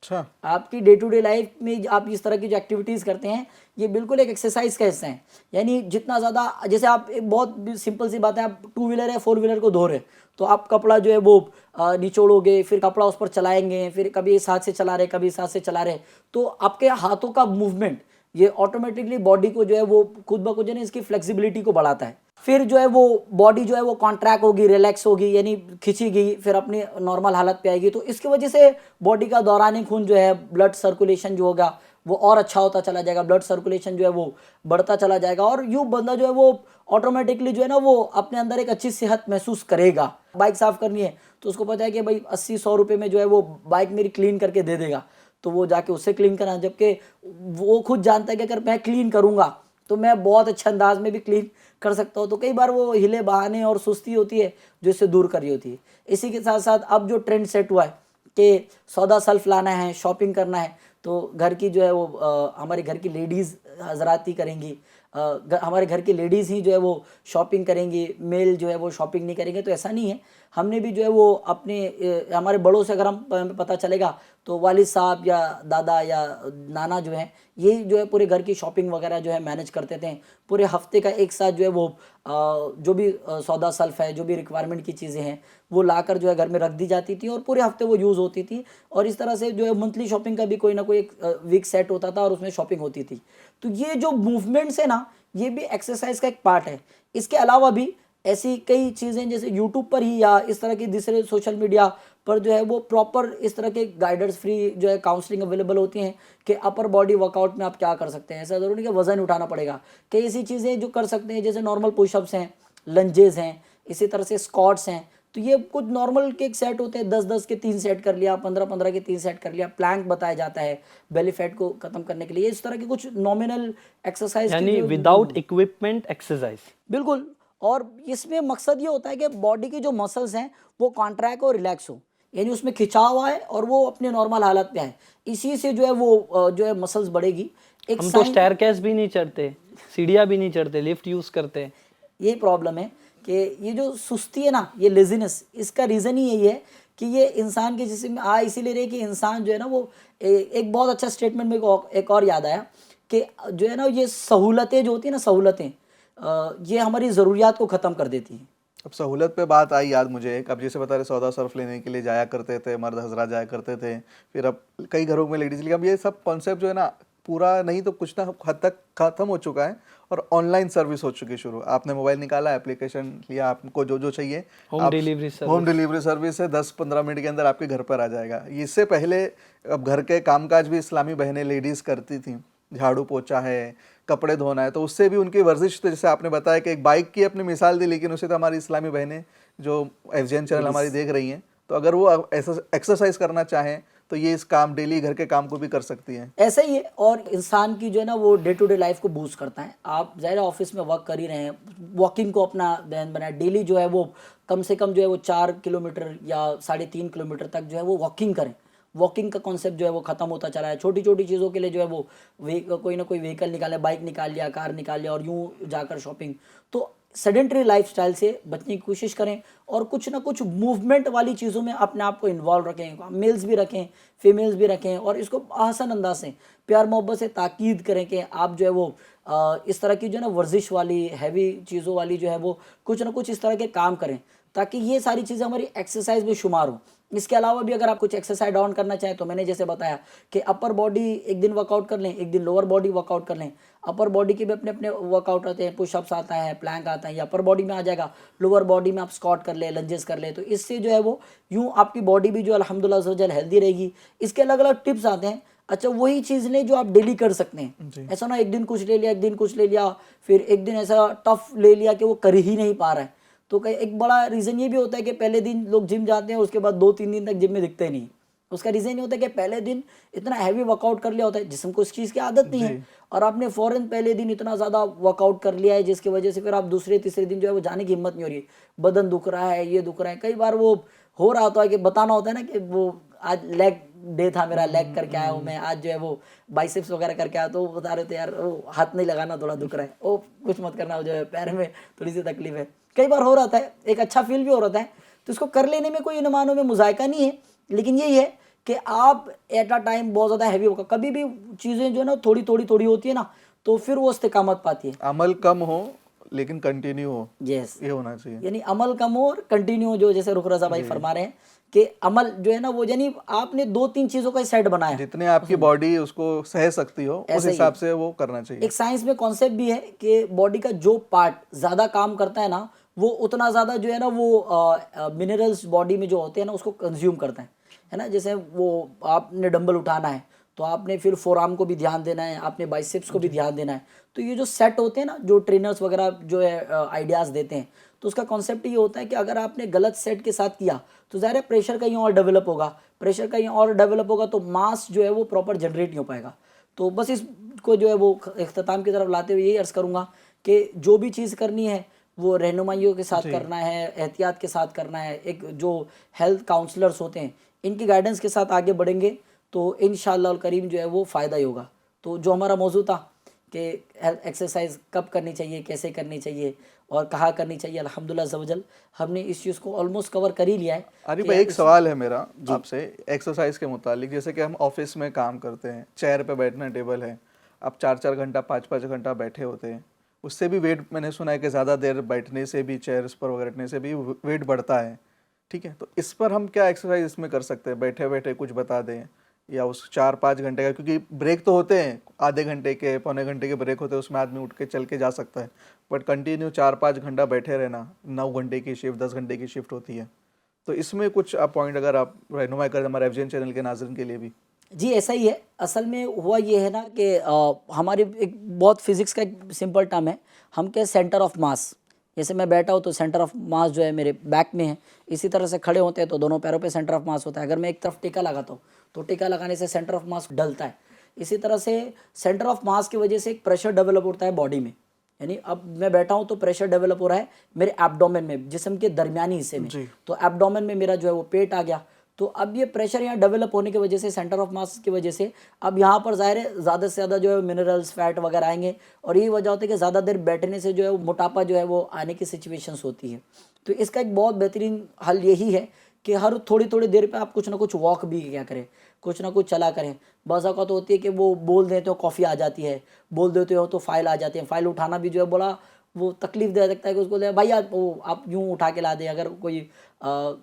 अच्छा, आपकी डे टू डे लाइफ में आप इस तरह की जो एक्टिविटीज़ करते हैं ये बिल्कुल एक एक्सरसाइज का हिस्सा है। यानी जितना ज़्यादा, जैसे आप एक बहुत सिंपल सी बात है, आप 2 व्हीलर या 4 व्हीलर को धो रहे तो आप कपड़ा जो है वो निचोड़ोगे, फिर कपड़ा उस पर चलाएंगे, फिर कभी इस हाथ से चला रहे कभी इस हाथ से चला रहे, तो आपके हाथों का मूवमेंट ये ऑटोमेटिकली बॉडी को जो है वो खुद ब खुद जो है इसकी फ्लेक्सिबिलिटी को बढ़ाता है। फिर जो है वो बॉडी जो है वो कॉन्ट्रैक्ट होगी, रिलैक्स होगी, यानी खिंचेगी, फिर अपनी नॉर्मल हालत पे आएगी। तो इसकी वजह से बॉडी का दौरान खून जो है, ब्लड सर्कुलेशन जो होगा वो और अच्छा होता चला जाएगा, ब्लड सर्कुलेशन जो है वो बढ़ता चला जाएगा, और यूँ बंदा जो है वो ऑटोमेटिकली जो है ना वो अपने अंदर एक अच्छी सेहत महसूस करेगा। बाइक साफ़ करनी है तो उसको पता है कि भाई 80-100 रुपये में जो है वो बाइक मेरी क्लीन करके दे देगा, तो वो जाके उससे क्लीन कराना, जबकि वो खुद जानता है कि अगर मैं क्लीन करूँगा तो मैं बहुत अच्छे अंदाज में भी क्लीन कर सकता हूँ। तो कई बार वो हिले बहाने और सुस्ती होती है जो इससे दूर करी होती है। इसी के साथ साथ अब जो ट्रेंड सेट हुआ है कि सौदा सल्फ लाना है, शॉपिंग करना है, तो घर की जो है वो हमारे घर की लेडीज़ हजरात ही करेंगी, हमारे घर की लेडीज़ ही जो है वो शॉपिंग करेंगी, मेल जो है वो शॉपिंग नहीं करेंगे। तो ऐसा नहीं है, हमने भी जो है वो अपने हमारे बड़ों से अगर हम पता चलेगा तो वालिद साहब या दादा या नाना जो हैं ये जो है पूरे घर की शॉपिंग वगैरह जो है मैनेज करते थे। पूरे हफ्ते का एक साथ जो है वो जो भी सौदा सल्फ है, जो भी रिक्वायरमेंट की चीज़ें हैं वो लाकर जो है घर में रख दी जाती थी और पूरे हफ्ते वो यूज़ होती थी। और इस तरह से जो है मंथली शॉपिंग का भी कोई ना कोई एक वीक सेट होता था और उसमें शॉपिंग होती थी। तो ये जो मूवमेंट्स है ना, ये भी एक्सरसाइज का एक पार्ट है। इसके अलावा भी ऐसी कई चीज़ें जैसे यूट्यूब पर ही या इस तरह की दूसरे सोशल मीडिया पर जो है वो प्रॉपर इस तरह के गाइडर्स फ्री जो है काउंसलिंग अवेलेबल होती हैं कि अपर बॉडी वर्कआउट में आप क्या कर सकते हैं। ऐसा ज़रूरी नहीं कि वज़न उठाना पड़ेगा, कई ऐसी चीज़ें जो कर सकते हैं जैसे नॉर्मल पुशअप्स हैं, लंजेस हैं, इसी तरह से स्क्वाट्स हैं। तो ये कुछ नॉर्मल के एक सेट होते हैं, 10-10 के 3 सेट कर लिया, 15-15 के 3 सेट कर लिया। प्लैंक बताया जाता है बेली फैट को ख़त्म करने के लिए। इस तरह के कुछ नॉमिनल एक्सरसाइज यानी विदाउट इक्विपमेंट एक्सरसाइज। बिल्कुल। और इसमें मकसद ये होता है कि बॉडी की जो मसल्स हैं वो कॉन्ट्रैक्ट और रिलैक्स हो, यानी उसमें खिंचाव आए और वो अपने नॉर्मल हालत पे आए। इसी से जो है वो जो है मसल्स बढ़ेगी। एक हम तो स्टेयरकेस भी नहीं चढ़ते, सीढ़ियाँ भी नहीं चढ़ते, लिफ्ट यूज़ करते हैं। यही प्रॉब्लम है कि ये जो सुस्ती है ना, ये लेजीनेस, इसका रीज़न ही यही है कि ये इंसान के जिस्म में आ इसीलिए रहे कि इंसान जो है ना वो एक बहुत अच्छा स्टेटमेंट मेरे को एक और याद आया कि जो है ना ये सहूलतें जो होती है ना, सहूलतें ये हमारी ज़रूरियात को ख़त्म कर देती हैं। अब सहूलत पे बात आई याद मुझे एक, अब जैसे बता रहे सौदा सर्फ लेने के लिए जाया करते थे, मर्द हजरा जाया करते थे, फिर अब कई घरों में लेडीज, लेकिन अब ये सब कॉन्सेप्ट जो है ना पूरा नहीं तो कुछ ना हद तक खत्म हो चुका है और ऑनलाइन सर्विस हो चुकी है शुरू। आपने मोबाइल निकाला, एप्लीकेशन लिया, आपको जो जो चाहिए home delivery home delivery service है, 10-15 मिनट के अंदर आपके घर पर आ जाएगा। इससे पहले अब घर के कामकाज भी इस्लामी बहनें लेडीज़ करती थी, झाड़ू पोछा है, कपड़े धोना है, तो उससे भी उनकी वर्जिश, तो जैसे आपने बताया कि एक बाइक की अपनी मिसाल दी, लेकिन उसे तो हमारी इस्लामी बहनें जो एफजेन चैनल हमारी देख रही हैं, तो अगर वो ऐसा एक्सरसाइज करना चाहें तो ये इस काम, डेली घर के काम को भी कर सकती हैं। ऐसा ही है, और इंसान की जो है ना वो डे टू डे लाइफ को बूस्ट करता है। आप ज़ाहिर ऑफिस में वर्क कर ही रहे हैं, वॉकिंग को अपना दैन बनाए, डेली जो है वो कम से कम जो है वो 4 किलोमीटर या 3.5 किलोमीटर तक जो है वो वॉकिंग करें। वॉकिंग का कॉन्सेप्ट जो है वो ख़त्म होता चला है। छोटी छोटी चीज़ों के लिए जो है वो कोई ना कोई व्हीकल निकाले, बाइक निकाल लिया, कार निकाल लिया, और यूँ जाकर शॉपिंग। तो सेडेंटरी लाइफस्टाइल से बचने की कोशिश करें और कुछ ना कुछ मूवमेंट वाली चीज़ों में अपने आप को इन्वॉल्व रखें। मेल्स भी रखें, फीमेल्स भी रखें, और इसको आसान अंदाज से प्यार मोहब्बत से ताकीद करें कि आप जो है वो इस तरह की जो है ना वर्जिश वाली, हैवी चीज़ों वाली जो है वो कुछ ना कुछ इस तरह के काम करें, ताकि ये सारी चीज़ें हमारी एक्सरसाइज में शुमार हो। इसके अलावा भी अगर आप कुछ एक्सरसाइज डाउन करना चाहें तो मैंने जैसे बताया कि अपर बॉडी एक दिन वर्कआउट कर लें, एक दिन लोअर बॉडी वर्कआउट कर लें। अपर बॉडी के भी अपने अपने वर्कआउट आते हैं, पुशअप्स आता है, प्लैंक आता है, ये अपर बॉडी में आ जाएगा। लोअर बॉडी में आप स्क्वाट कर ले, लंजेस कर ले, तो इससे जो है वो यूँ आपकी बॉडी भी जो अल्हम्दुलिल्लाह अज़्ज़ा वजल हेल्दी रहेगी। इसके अलग अलग टिप्स आते हैं। अच्छा, वही चीज़ लें जो आप डेली कर सकते हैं। ऐसा ना एक दिन कुछ ले लिया, एक दिन कुछ ले लिया, फिर एक दिन ऐसा टफ ले लिया कि वो कर ही नहीं पा रहा है। तो कई एक बड़ा रीज़न ये भी होता है कि पहले दिन लोग जिम जाते हैं, उसके बाद 2-3 दिन तक जिम में दिखते नहीं। उसका रीज़न ये होता है कि पहले दिन इतना हैवी वर्कआउट कर लिया होता है, जिस्म को इस चीज़ की आदत नहीं है, और आपने फ़ौरन पहले दिन इतना ज़्यादा वर्कआउट कर लिया है जिसकी वजह से फिर आप दूसरे तीसरे दिन जो है वो जाने की हिम्मत नहीं हो रही है। बदन दुख रहा है, ये दुख रहा है। कई बार वो हो रहा होता है कि बताना होता है ना कि वो आज लेग डे था मेरा, लेग करके आया हूँ मैं, आज जो है वो बाइसेप्स वगैरह करके आया, तो बता रहे थे यार वो हाथ नहीं लगाना, थोड़ा दुख रहा है, ओ कुछ मत करना, जो है पैर में थोड़ी सी तकलीफ है। कई बार हो रहा है, एक अच्छा फील भी हो रहा है, तो इसको कर लेने में कोई इन मानों में मुज़ायका नहीं है। लेकिन यही है कि आप एट अ टाइम बहुत ज़्यादा हैवी होगा, कभी भी चीज़ें जो है ना थोड़ी होती है ना, तो फिर वो इस्तिकामत पाती है। अमल कम हो लेकिन कंटिन्यू हो, यस, ये होना चाहिए। यानी अमल कम हो और कंटिन्यू, जो जैसे रुख रज़ा भाई फरमा रहे हैं कि अमल जो है ना वो, यानी आपने 2-3 चीज़ों का सेट बनाया, जितने आपकी बॉडी उसको सह सकती हो उस हिसाब से वो करना चाहिए। एक साइंस में कॉन्सेप्ट भी है कि बॉडी का जो पार्ट ज़्यादा काम करता है ना, वो उतना ज़्यादा जो है ना वो मिनरल्स बॉडी में जो होते हैं ना उसको कंज्यूम करता है ना। जैसे वो आपने डंबल उठाना है तो आपने फिर फोरआर्म को भी ध्यान देना है, आपने बाइसेप्स को भी ध्यान देना है। तो ये जो सेट होते हैं ना, जो ट्रेनर्स वगैरह जो है आइडियाज़ देते हैं, तो उसका कॉन्सेप्ट ये होता है कि अगर आपने गलत सेट के साथ किया तो ज़ाहिर है प्रेशर कहीं और डेवलप होगा, प्रेशर कहीं और डेवलप होगा तो मास जो है वो प्रॉपर जनरेट नहीं हो पाएगा। तो बस इसको जो है वो इख्तिताम की तरफ लाते हुए यही अर्ज़ करूँगा कि जो भी चीज़ करनी है वो रहनुमाइयों के साथ करना है, एहतियात के साथ करना है। एक जो हेल्थ काउंसलर्स होते हैं इनकी गाइडेंस के साथ आगे बढ़ेंगे तो इंशाअल्लाह करीम जो है वो फ़ायदा ही होगा। तो जो हमारा मौजू था कि एक्सरसाइज कब करनी चाहिए, कैसे करनी चाहिए और कहाँ करनी चाहिए, अल्हम्दुलिल्लाह ज़वजल हमने इस चीज़ को ऑलमोस्ट कवर कर ही लिया है। अरे भाई, एक सवाल है मेरा आपसे एक्सरसाइज के मुतालिक। जैसे कि हम ऑफिस में काम करते हैं, चेयर पे बैठना टेबल है, आप 4-4 घंटा 5-5 घंटा बैठे होते हैं, उससे भी वेट, मैंने सुना है कि ज़्यादा देर बैठने से भी, चेयर्स पर बैठने से भी वेट बढ़ता है। ठीक है, तो इस पर हम क्या एक्सरसाइज इसमें कर सकते हैं? बैठे बैठे कुछ बता दें, या उस 4-5 घंटे का, क्योंकि ब्रेक तो होते हैं, आधे घंटे के, पौने घंटे के ब्रेक होते हैं, उसमें आदमी उठ के चल के जा सकता है, बट कंटिन्यू 4-5 घंटा बैठे रहना, 9 घंटे की शिफ्ट, 10 घंटे की शिफ्ट होती है, तो इसमें कुछ आप पॉइंट अगर आप रहनुमाई करें हमारे एफजेन चैनल के नाज़रीन के लिए भी। जी ऐसा ही है। असल में हुआ ये है ना कि हमारे एक बहुत फिज़िक्स का एक सिंपल टर्म है, हम क्या सेंटर ऑफ मास, जैसे मैं बैठा हूँ तो सेंटर ऑफ मास जो है मेरे बैक में है, इसी तरह से खड़े होते हैं तो दोनों पैरों पे सेंटर ऑफ मास होता है। अगर मैं एक तरफ टीका लगाता हूँ तो टीका लगाने से सेंटर ऑफ मास डलता है। इसी तरह से सेंटर ऑफ मास की वजह से एक प्रेशर डेवलप होता है बॉडी में, यानी अब मैं बैठा हूँ तो प्रेशर डेवलप हो रहा है मेरे एब्डोमेन में, जिस्म के दरमियानी हिस्से में। तो एब्डोमेन में मेरा जो है वो पेट आ गया, तो अब ये प्रेशर यहाँ डेवलप होने की वजह से, सेंटर ऑफ मास की वजह से, अब यहाँ पर ज़ाहिर है ज़्यादा से ज़्यादा जो है मिनरल्स, फैट वगैरह आएंगे, और यही वजह होती है कि ज़्यादा देर बैठने से जो है वो मोटापा जो है वो आने की सिचुएशंस होती है। तो इसका एक बहुत बेहतरीन हल यही है कि हर थोड़ी थोड़ी देर पे आप कुछ ना कुछ वॉक भी क्या करें, कुछ ना कुछ चला करें। बस औक़ात तो होती है कि वो बोल देते हो कॉफ़ी आ जाती है, बोल देते हो तो फ़ाइल आ जाती है, फ़ाइल उठाना भी जो है बड़ा वो तकलीफ दे सकता है कि उसको भाई आप यूँ उठा के ला दें। अगर कोई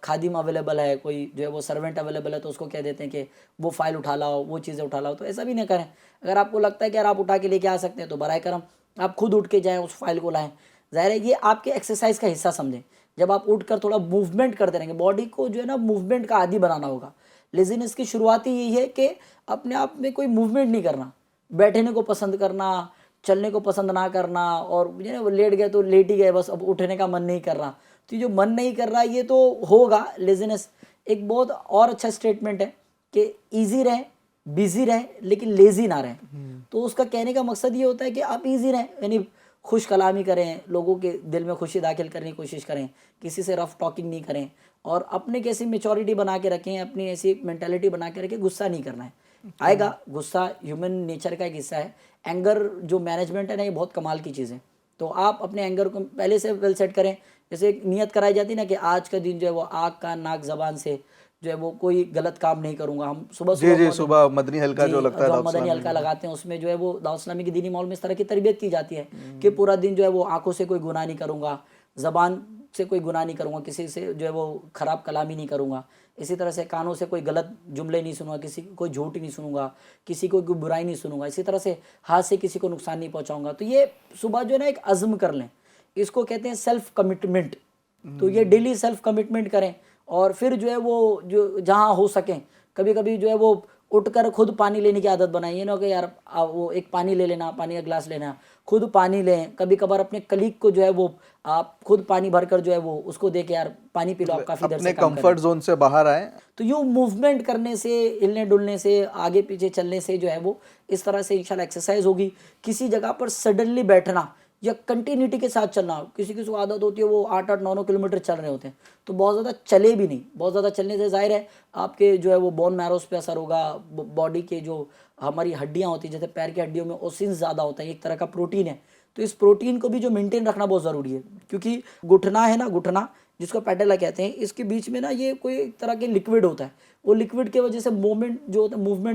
खादिम अवेलेबल है, कोई जो है वो सर्वेंट अवेलेबल है, तो उसको कह देते हैं कि वो फ़ाइल उठा लाओ, वो चीज़ें उठा लाओ। तो ऐसा भी नहीं करें। अगर आपको लगता है कि यार आप उठा के लेके आ सकते हैं तो बराए करम आप खुद उठ के जाएँ, उस फाइल को लाएँ। ज़ाहिर है ये आपके एक्सरसाइज का हिस्सा समझें। जब आप उठकर थोड़ा मूवमेंट करते रहेंगे, बॉडी को जो है ना मूवमेंट का आदी बनाना होगा। लेज़ीनेस की शुरुआत ही यही है कि अपने आप में कोई मूवमेंट नहीं करना, बैठने को पसंद करना, चलने को पसंद ना करना, और जो है वो लेट गए तो लेट ही गए, बस अब उठने का मन नहीं कर रहा। तो ये जो मन नहीं कर रहा ये तो होगा लेज़ीनेस। एक बहुत और अच्छा स्टेटमेंट है कि ईजी रहें, बिजी रहें, लेकिन लेज़ी ना रहें। तो उसका कहने का मकसद ये होता है कि आप ईजी रहें, यानी खुश कलामी करें, लोगों के दिल में खुशी दाखिल करने की कोशिश करें, किसी से रफ टॉकिंग नहीं करें, और अपने कैसी मेचोरिटी बना के रखें, अपनी ऐसी मेंटालिटी बना के रखें। गुस्सा नहीं करना है, आएगा गुस्सा, ह्यूमन नेचर का एक हिस्सा है। एंगर जो मैनेजमेंट है ना, ये बहुत कमाल की चीज़ है। तो आप अपने एंगर को पहले से वेल सेट करें। जैसे एक नियत कराई जाती है ना कि आज का दिन जो है वो आँख कान नाक ज़बान से जो है वो कोई गलत काम नहीं करूँगा। हम सुबह जी सुबह जी, morning- सुबह मदनी हल्का जी, जो लगता है जो हम दाऊद मदनी इस्लामी हल्का में। लगाते हैं, उसमें जो है वो दाऊद इस्लामी की दीनी माहौल में इस तरह की तरबियत की जाती है कि पूरा दिन जो है वो आंखों से कोई गुनाह नहीं करूँगा, ज़बान से कोई गुनाह नहीं करूँगा, किसी से जो है वो ख़राब कलामी नहीं करूँगा, इसी तरह से कानों से कोई गलत जुमले नहीं सुनूंगा, किसी की कोई झूठ नहीं सुनूंगा, किसी को कोई बुराई नहीं सुनूंगा, इसी तरह से हाथ से किसी को नुकसान नहीं पहुँचाऊँगा। तो ये सुबह जो है ना एक अज़्म कर लें, इसको कहते हैं सेल्फ कमिटमेंट। तो ये डेली सेल्फ कमिटमेंट करें, और फिर जो है वो जो जहाँ हो सकें कभी कभी जो है वो उठकर खुद पानी लेने की आदत बनाएं। ये ना कि यार वो एक पानी ले लेना, पानी का ग्लास लेना, खुद पानी लें। कभी कभार अपने कलीग को जो है वो आप खुद पानी भरकर जो है वो उसको दे के यार पानी पी लो, आप काफ़ी देर अपने से काम कर रहे कंफर्ट हैं। जोन से बाहर आए। तो यूँ मूवमेंट करने से, हिलने डुलने से, आगे पीछे चलने से जो है वो इस तरह से इंशाल्लाह एक्सरसाइज होगी। किसी जगह पर सडनली बैठना या कंटिन्यूटी के साथ चलना, किसी किसी को आदत होती है वो 8-8, 9-9 किलोमीटर चल रहे होते हैं, तो बहुत ज़्यादा चले भी नहीं। बहुत ज़्यादा चलने से ज़ाहिर है आपके जो है वो बोन मैरोस पे असर होगा, बॉडी के जो हमारी हड्डियाँ होती हैं, जैसे पैर की हड्डियों में ओसिन ज़्यादा होता है, एक तरह का प्रोटीन है। तो इस प्रोटीन को भी जो मेंटेन रखना बहुत ज़रूरी है, क्योंकि घुटना है ना, घुटना जिसको पैटेला कहते हैं, इसके बीच में ना ये कोई एक तरह के लिक्विड होता है। वो लिक्विड की वजह से मूवमेंट जो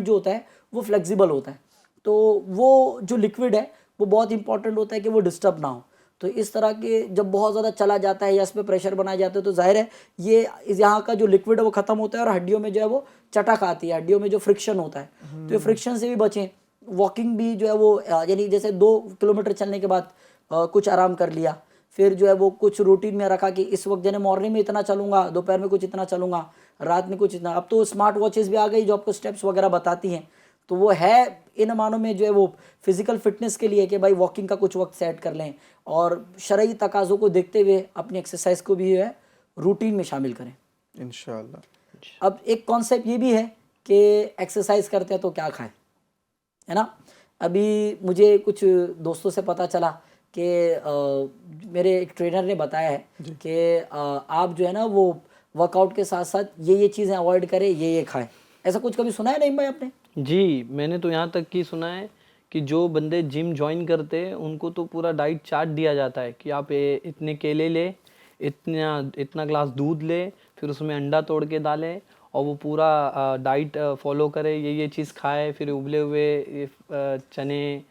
होता है वो फ्लेक्सिबल होता है। तो वो जो लिक्विड है वो बहुत इंपॉर्टेंट होता है कि वो डिस्टर्ब ना हो। तो इस तरह के जब बहुत ज़्यादा चला जाता है या इस पर प्रेशर बनाए जाते हैं तो जाहिर है ये यहाँ का जो लिक्विड है वो ख़त्म होता है और हड्डियों में जो है वो चटक आती है, हड्डियों में जो फ्रिक्शन होता है। तो ये फ्रिक्शन से भी बचें। वॉकिंग भी जो है वो यानी जैसे 2 किलोमीटर चलने के बाद कुछ आराम कर लिया, फिर जो है वो कुछ रूटीन में रखा कि इस वक्त जैसे मॉर्निंग में इतना चलूँगा, दोपहर में कुछ इतना चलूँगा, रात में कुछ इतना। अब तो स्मार्ट वॉचेस भी आ गई जो आपको स्टेप्स वगैरह बताती हैं। तो वो है इन मानों में जो है वो फिज़िकल फिटनेस के लिए कि भाई वॉकिंग का कुछ वक्त सेट कर लें, और शरई तकाज़ों को देखते हुए अपनी एक्सरसाइज को भी जो है रूटीन में शामिल करें इंशाल्लाह। अब एक कॉन्सेप्ट ये भी है कि एक्सरसाइज करते हैं तो क्या खाएं, है ना। अभी मुझे कुछ दोस्तों से पता चला कि मेरे एक ट्रेनर ने बताया है कि आप जो है ना वो वर्कआउट के साथ साथ ये चीज़ें अवॉइड करें, ये खाएं। ऐसा कुछ कभी सुना है नहीं भाई आपने? जी, मैंने तो यहाँ तक कि सुना है कि जो बंदे जिम जॉइन करते हैं उनको तो पूरा डाइट चार्ट दिया जाता है कि आप इतने केले ले, इतना ग्लास दूध ले, फिर उसमें अंडा तोड़ के डालें और वो पूरा डाइट फॉलो करे, ये चीज़ खाए, फिर उबले हुए चने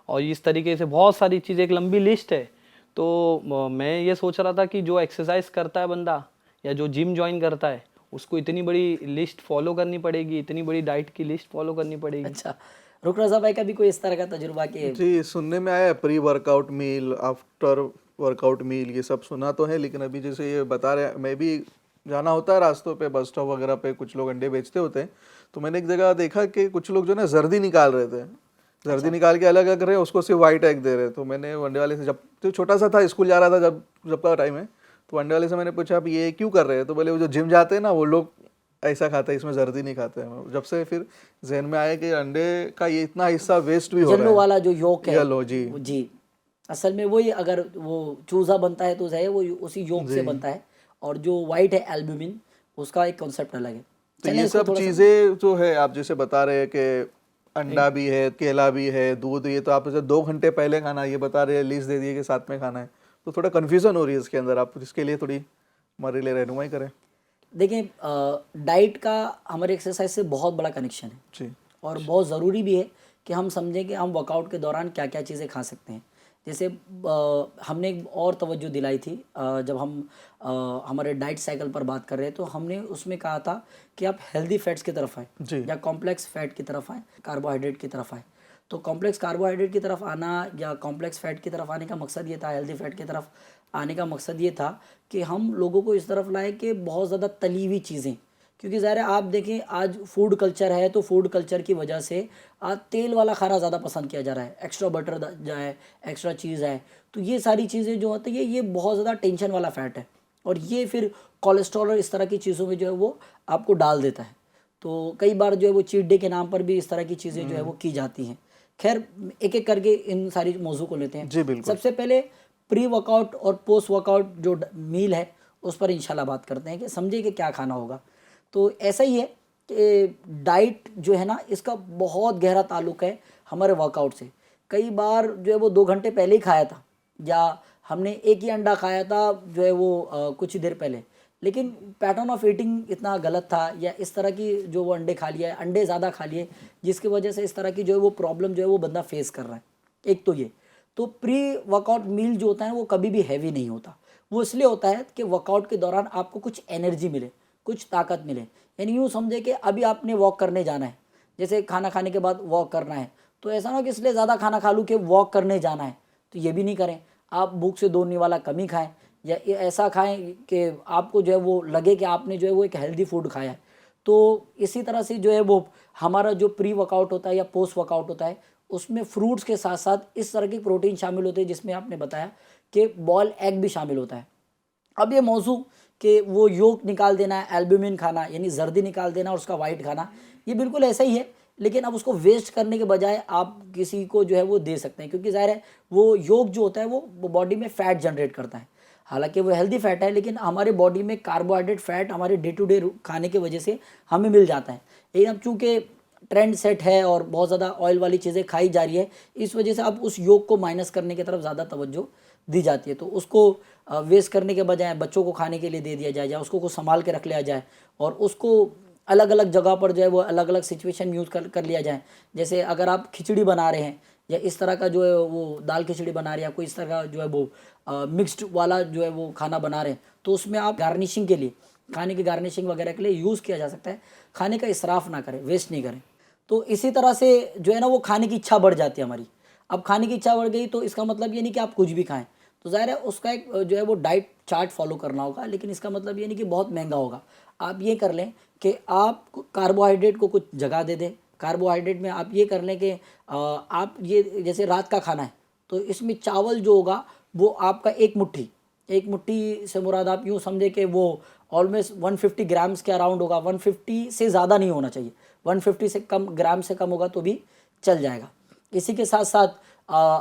और इस तरीके से बहुत सारी चीज़ें, एक लंबी लिस्ट है। तो मैं ये सोच रहा था कि जो एक्सरसाइज करता है बंदा या जो जिम जॉइन करता है उसको इतनी बड़ी लिस्ट फॉलो करनी पड़ेगी, इतनी बड़ी डाइट की लिस्ट फॉलो करनी पड़ेगी। अच्छा, रुक रज़ा भाई का भी कोई इस तरह का तजुर्बा कि जी, सुनने में आया है pre workout meal, after workout meal, ये सब सुना तो है, लेकिन अभी जैसे ये बता रहे हैं, मैं भी जाना होता है रास्तों पे, बस स्टॉप वगैरह पे कुछ लोग अंडे बेचते होते हैं, तो मैंने एक जगह देखा कि कुछ लोग जो ना जर्दी निकाल रहे थे, जर्दी निकाल के अलग अलग रहे, उसको सिर्फ वाइट एग दे रहे। तो मैंने अंडे वाले से, जब तो छोटा सा था, स्कूल जा रहा था जब का टाइम है, तो अंडे वाले से मैंने पूछा आप ये क्यों कर रहे हैं? तो बोले वो जो जिम जाते हैं ना वो लोग ऐसा खाते हैं, इसमें जर्दी नहीं खाते हैं। जब से फिर जहन में आया कि अंडे का ये इतना हिस्सा वेस्ट भी हो रहा येलो है। वाला जो योक है, येलो जी जी असल में वही, अगर वो चूजा बनता है तो है वो उसी योक से बनता है, और जो वाइट है एल्ब्यूमिन, उसका एक कॉन्सेप्ट अलग है। तो चलें ये इसको सब थोड़ा सा। चीज़ें जो है आप जैसे बता रहे हैं कि अंडा भी है, केला भी है, दूध, ये तो आप जैसे 2 घंटे पहले खाना है, ये बता रहे हैं लिस्ट दे दिए कि साथ में खाना है, तो थोड़ा कन्फ्यूज़न हो रही है इसके अंदर। आप इसके लिए थोड़ी हमारे लिए रहनुमाई करें। देखिए डाइट का हमारे एक्सरसाइज से बहुत बड़ा कनेक्शन है जी। और बहुत ज़रूरी भी है कि हम समझें कि हम वर्कआउट के दौरान क्या क्या चीज़ें खा सकते हैं। जैसे हमने एक और तवज्जो दिलाई थी जब हम हमारे डाइट साइकिल पर बात कर रहे हैं, तो हमने उसमें कहा था कि आप हेल्दी फैट्स की तरफ आए जी। या कॉम्प्लेक्स फैट की तरफ आए, कार्बोहाइड्रेट की तरफ आए। तो कॉम्प्लेक्स कार्बोहाइड्रेट की तरफ आना या कॉम्प्लेक्स फैट की तरफ आने का मकसद ये था, हेल्दी फैट की तरफ आने का मकसद ये था कि हम लोगों को इस तरफ लाए कि बहुत ज़्यादा तली हुई चीज़ें, क्योंकि ज़ाहिर है आप देखें आज फूड कल्चर है, तो फूड कल्चर की वजह से आज तेल वाला खाना ज़्यादा पसंद किया जा रहा है, एक्स्ट्रा बटर जाए, एक्स्ट्रा चीज़ है, तो ये सारी चीज़ें जो होती है ये बहुत ज़्यादा टेंशन वाला फैट है और ये फिर कोलेस्ट्रॉल और इस तरह की चीज़ों में जो है वो आपको डाल देता है। तो कई बार जो है वो चीट डे के नाम पर भी इस तरह की चीज़ें जो है वो की जाती हैं। खैर एक एक करके इन सारी मौजू को लेते हैं। जी बिल्कुल। सबसे पहले प्री वर्कआउट और पोस्ट वर्कआउट जो मील है उस पर इंशाल्लाह बात करते हैं कि समझे कि क्या खाना होगा। तो ऐसा ही है कि डाइट जो है ना इसका बहुत गहरा ताल्लुक है हमारे वर्कआउट से। कई बार जो है वो 2 घंटे पहले ही खाया था या हमने एक ही अंडा खाया था जो है वो कुछ ही देर पहले, लेकिन पैटर्न ऑफ ईटिंग इतना गलत था या इस तरह की जो वो अंडे खा लिया, अंडे ज़्यादा खा लिए, जिसकी वजह से इस तरह की जो है वो प्रॉब्लम जो है वो बंदा फेस कर रहा है। एक तो ये, तो प्री वर्कआउट मील जो होता है वो कभी भी हैवी नहीं होता। वो इसलिए होता है कि वर्कआउट के दौरान आपको कुछ एनर्जी मिले, कुछ ताकत मिले। यानी यूँ समझे कि अभी आपने वॉक करने जाना है, जैसे खाना खाने के बाद वॉक करना है, तो ऐसा ना हो कि इसलिए ज़्यादा खाना खा लूँ कि वॉक करने जाना है, तो ये भी नहीं करें। आप भूख से दौड़ने वाला कम ही खाएँ या ऐसा खाएँ कि आपको जो है वो लगे कि आपने जो है वो एक हेल्दी फूड खाया है। तो इसी तरह से जो है वो हमारा जो प्री वर्कआउट होता है या पोस्ट वर्कआउट होता है, उसमें फ्रूट्स के साथ साथ इस तरह के प्रोटीन शामिल होते हैं, जिसमें आपने बताया कि बॉयल एग भी शामिल होता है। अब ये मौजू कि वो योक निकाल देना है, एल्ब्यूमिन खाना यानी जर्दी निकाल देना और उसका वाइट खाना, ये बिल्कुल ऐसा ही है, लेकिन अब उसको वेस्ट करने के बजाय आप किसी को जो है वो दे सकते हैं, क्योंकि ज़ाहिर है वो योक जो होता है वो बॉडी में फ़ैट जनरेट करता है। हालांकि वो हेल्दी फैट है, लेकिन हमारे बॉडी में कार्बोहाइड्रेट फैट हमारे डे टू डे खाने की वजह से हमें मिल जाता है। लेकिन अब चूँकि ट्रेंड सेट है और बहुत ज़्यादा ऑयल वाली चीज़ें खाई जा रही है, इस वजह से अब उस योग को माइनस करने की तरफ ज़्यादा तवज्जो दी जाती है। तो उसको वेस्ट करने के बजाय बच्चों को खाने के लिए दे दिया जाए या उसको कुछ संभाल के रख लिया जाए और उसको अलग अलग जगह पर जो है वो अलग अलग सिचुएशन में यूज़ कर लिया जाए। जैसे अगर आप खिचड़ी बना रहे हैं या इस तरह का जो है वो दाल खिचड़ी बना रहे हैं या कोई इस तरह का जो है वो मिक्स्ड वाला जो है वो खाना बना रहे हैं, तो उसमें आप गार्निशिंग के लिए, खाने की गार्निशिंग वगैरह के लिए यूज़ किया जा सकता है। खाने का इसराफ ना करें, वेस्ट नहीं करें। तो इसी तरह से जो है ना वो खाने की इच्छा बढ़ जाती है हमारी। अब खाने की इच्छा बढ़ गई तो इसका मतलब ये नहीं कि आप कुछ भी खाएं, तो ज़ाहिर है उसका एक जो है वो डाइट चार्ट फॉलो करना होगा, लेकिन इसका मतलब ये नहीं कि बहुत महंगा होगा। आप ये कर लें कि आप कार्बोहाइड्रेट को कुछ जगह दे दें। कार्बोहाइड्रेट में आप ये कर लें कि आप ये जैसे रात का खाना है तो इसमें चावल जो होगा वो आपका एक मुट्ठी से मुराद आप यूँ समझे कि वो ऑलमोस्ट 150 ग्राम्स के अराउंड होगा। 150 से ज़्यादा नहीं होना चाहिए, 150 से कम ग्राम से कम होगा तो भी चल जाएगा। इसी के साथ साथ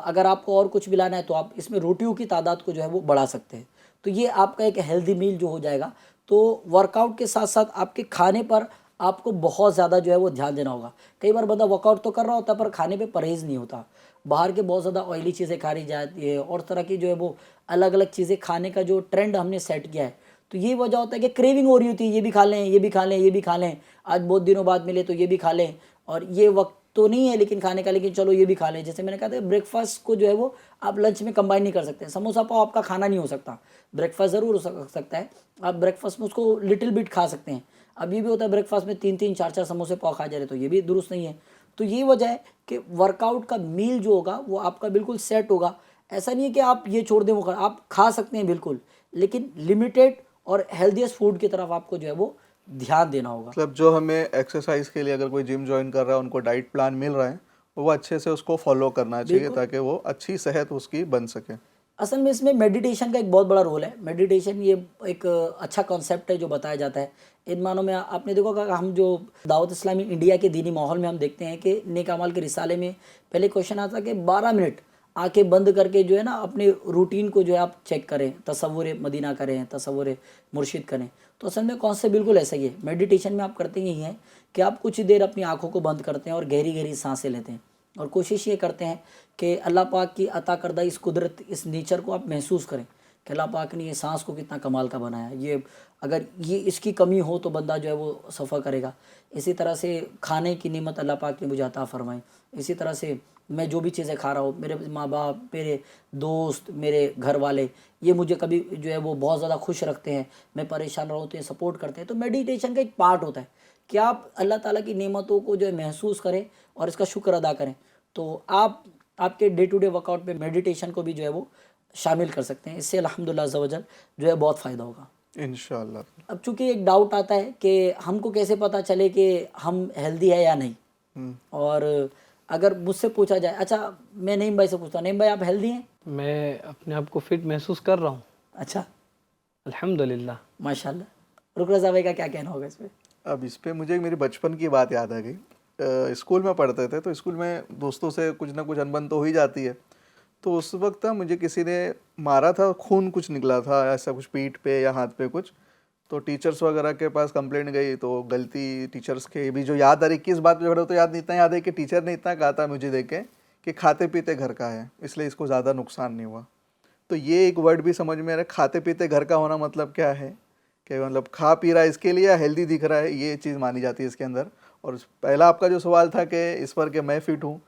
अगर आपको और कुछ मिलाना है तो आप इसमें रोटियों की तादाद को जो है वो बढ़ा सकते हैं। तो ये आपका एक हेल्दी मील जो हो जाएगा। तो वर्कआउट के साथ साथ आपके खाने पर आपको बहुत ज़्यादा जो है वो ध्यान देना होगा। कई बार बंदा वर्कआउट तो कर रहा होता है पर खाने पे परहेज़ नहीं होता, बाहर के बहुत ज़्यादा ऑयली चीज़ें खाई जाती है और तरह की जो है वो अलग अलग चीज़ें खाने का जो ट्रेंड हमने सेट किया है, तो ये वजह होता है कि क्रेविंग हो रही होती है, ये भी खा लें, ये भी खा लें, ये भी खा लें, आज बहुत दिनों बाद मिले तो ये भी खा लें और ये वक्त तो नहीं है लेकिन खाने का, लेकिन चलो ये भी खा लें। जैसे मैंने कहा था ब्रेकफास्ट को जो है वो आप लंच में कंबाइन नहीं कर सकते। समोसा पाव आपका खाना नहीं हो सकता, ब्रेकफास्ट ज़रूर हो सकता है, आप ब्रेकफास्ट में उसको लिटिल बिट खा सकते हैं। अब ये भी होता है ब्रेकफास्ट में 3-3 4-4 समोसे पाव खा जा रहे, तो ये भी दुरुस्त नहीं है। तो ये वजह है कि वर्कआउट का मील जो होगा वो आपका बिल्कुल सेट होगा। ऐसा नहीं है कि आप ये छोड़ दें वो आप खा सकते हैं बिल्कुल, लेकिन लिमिटेड और हेल्दीएस्ट फूड की तरफ आपको जो है वो ध्यान देना होगा। मतलब जो हमें एक्सरसाइज के लिए अगर कोई जिम ज्वाइन कर रहा है, उनको डाइट प्लान मिल रहा है, वो अच्छे से उसको फॉलो करना चाहिए ताकि वो अच्छी सेहत उसकी बन सके। असल में इसमें मेडिटेशन का एक बहुत बड़ा रोल है। मेडिटेशन ये एक अच्छा कॉन्सेप्ट है जो बताया जाता है। इन मानों में आपने देखो कि हम जो दावत इस्लामी इंडिया के दीनी माहौल में हम देखते हैं कि नेक अमाल के रिसाले में पहले क्वेश्चन आता कि 12 मिनट आंखें बंद करके जो है ना अपने रूटीन को जो है आप चेक करें, तसव्वुर मदीना करें, तसव्वुर मुर्शिद करें। तो असल में कॉन्सेप्ट बिल्कुल ऐसा ही है। मेडिटेशन में आप करते ही हैं कि आप कुछ देर अपनी आंखों को बंद करते हैं और गहरी गहरी सांसें लेते हैं और कोशिश ये करते हैं कि अल्लाह पाक की अता करदा इस कुदरत, इस नेचर को आप महसूस करें कि अल्लाह पाक ने ये सांस को कितना कमाल का बनाया। ये अगर ये इसकी कमी हो तो बंदा जो है वो सफ़र करेगा। इसी तरह से खाने की नेमत अल्लाह पाक ने मुझे अता फरमाई। इसी तरह से मैं जो भी चीज़ें खा रहा हूँ, मेरे माँ बाप, मेरे दोस्त, मेरे घर वाले, ये मुझे कभी जो है वो बहुत ज़्यादा खुश रखते हैं। मैं परेशान रहा हूँ तो ये सपोर्ट करते हैं। तो मेडिटेशन का एक पार्ट होता है कि आप अल्लाह ताला की नेमतों को जो है महसूस करें और इसका शुक्र अदा करें। तो आप आपके डे टू डे वर्कआउट में मेडिटेशन को भी जो है वो शामिल कर सकते हैं। इससे अल्हम्दुलिल्लाह अज़्ज़ा वजल जो है बहुत फ़ायदा होगा इंशाल्लाह। अब चूँकि एक डाउट आता है कि हमको कैसे पता चले कि हम हेल्दी है या नहीं। और अगर मुझसे पूछा जाए, अच्छा मैं नईम भाई से पूछता हूँ, नईम भाई आप हेल्दी हैं? मैं अपने आप को फिट महसूस कर रहा हूँ, अच्छा, अल्हम्दुलिल्लाह। माशाल्लाह। रुक रज़ा भाई का क्या कहना होगा इस पे? अब इस पे मुझे मेरी बचपन की बात याद आ गई। स्कूल में पढ़ते थे तो स्कूल में दोस्तों से कुछ ना कुछ अनबन तो हो ही जाती है। तो उस वक्त ना मुझे किसी ने मारा था, खून कुछ निकला था, ऐसा कुछ पीठ पे या हाथ पे कुछ। तो टीचर्स वगैरह के पास कंप्लेंट गई तो गलती टीचर्स के भी जो याद आ रही, किस बात पे झगड़ा तो याद नहीं, इतना याद है कि टीचर ने इतना कहा था मुझे देख के कि खाते पीते घर का है, इसलिए इसको ज़्यादा नुकसान नहीं हुआ। तो ये एक वर्ड भी समझ में आ रहा है, खाते पीते घर का होना मतलब क्या है कि मतलब खा पी रहा है इसके लिए या हेल्दी दिख रहा है, ये चीज़ मानी जाती है इसके अंदर। और पहला आपका जो सवाल था कि इस पर कि मैं फिट हूँ,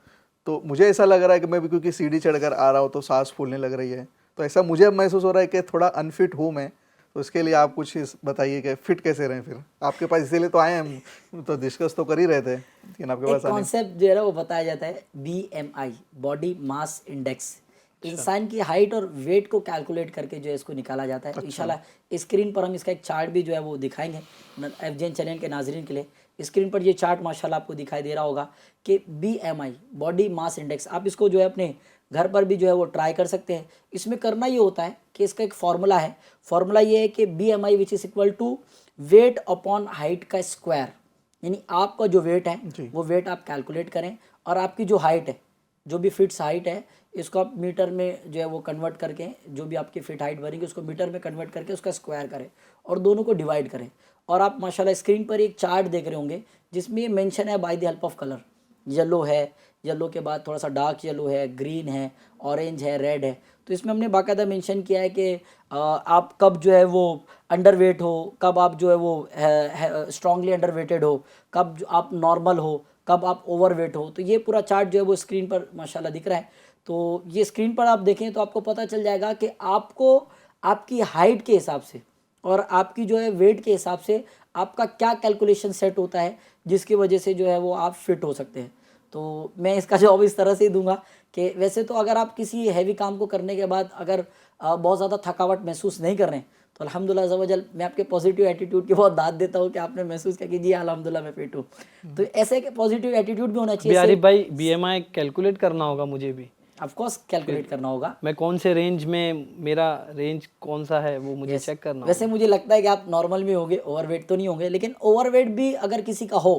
तो मुझे ऐसा लग रहा है कि मैं भी क्योंकि सीढ़ी चढ़कर आ रहा हूँ तो सांस फूलने लग रही है, तो ऐसा मुझे अब महसूस हो रहा है कि थोड़ा अनफिट हूँ मैं। तो इसके लिए आप कुछ बताइए कि फिट कैसे रहें फिर। आपके पास इसीलिए तो आए हैं हम, तो डिस्कस तो कर ही रहे थे, लेकिन आपके एक पास आने। कॉन्सेप्ट जो है ना वो बताया जाता है BMI, बॉडी मास इंडेक्स। इंसान की हाइट और वेट को कैलकुलेट करके जो है इसको निकाला जाता है। इंशाल्लाह स्क्रीन पर हम इसका एक चार्ट भी जो है वो दिखाएंगे FJN चैनल के नाजरीन के लिए। स्क्रीन पर ये चार्ट माशाल्लाह आपको दिखाई दे रहा होगा कि BMI, बॉडी मास इंडेक्स, आप इसको जो है अपने घर पर भी जो है वो ट्राई कर सकते हैं। इसमें करना ये होता है कि इसका एक फार्मूला है। फार्मूला ये है कि BMI which is equal to weight upon height का स्क्वायर। यानी आपका जो वेट है वो वेट आप कैलकुलेट करें और आपकी जो हाइट है, जो भी फिट्स हाइट है, इसको आप मीटर में जो है वो कन्वर्ट करके, जो भी आपकी फिट हाइट बनेगी उसको मीटर में कन्वर्ट करके उसका स्क्वायर करें और दोनों को डिवाइड करें। और आप माशाल्लाह स्क्रीन पर एक चार्ट देख रहे होंगे जिसमें ये मेंशन है by the help of colour. Yellow है, येलो के बाद थोड़ा सा डार्क येलो है, ग्रीन है, ऑरेंज है, रेड है। तो इसमें हमने बाकायदा मेंशन किया है कि आप कब जो है वो अंडर वेट हो, कब आप जो है वो स्ट्रांगली अंडर वेटेड हो, कब आप नॉर्मल हो, कब आप ओवर वेट हो। तो ये पूरा चार्ट जो है वो स्क्रीन पर माशाल्लाह दिख रहा है। तो ये स्क्रीन पर आप देखें तो आपको पता चल जाएगा कि आपको आपकी हाइट के हिसाब से और आपकी जो है वेट के हिसाब से आपका क्या कैलकुलेशन सेट होता है, जिसकी वजह से जो है वो आप फिट हो सकते हैं। तो मैं इसका जवाब इस तरह से ही दूंगा कि वैसे तो अगर आप किसी हैवी काम को करने के बाद अगर बहुत ज़्यादा थकावट महसूस नहीं कर रहे हैं तो अल्हम्दुलिल्लाह अज़्ज़ा वजल मैं आपके पॉजिटिव एटीट्यूड की बहुत दाद देता हूँ कि आपने महसूस किया कि जी अल्हम्दुलिल्लाह मैं फिट हूँ। तो ऐसे के पॉजिटिव एटीट्यूड भी होना चाहिए। आरिफ भाई, BMI कैलकुलेट करना होगा मुझे भी? ऑफ कोर्स कैलकुलेट करना होगा। मैं कौन से रेंज में, मेरा रेंज कौन सा है वो मुझे चेक करना वैसे मुझे लगता है कि आप नॉर्मल में होंगे, ओवरवेट तो नहीं होंगे, लेकिन ओवरवेट भी अगर किसी का हो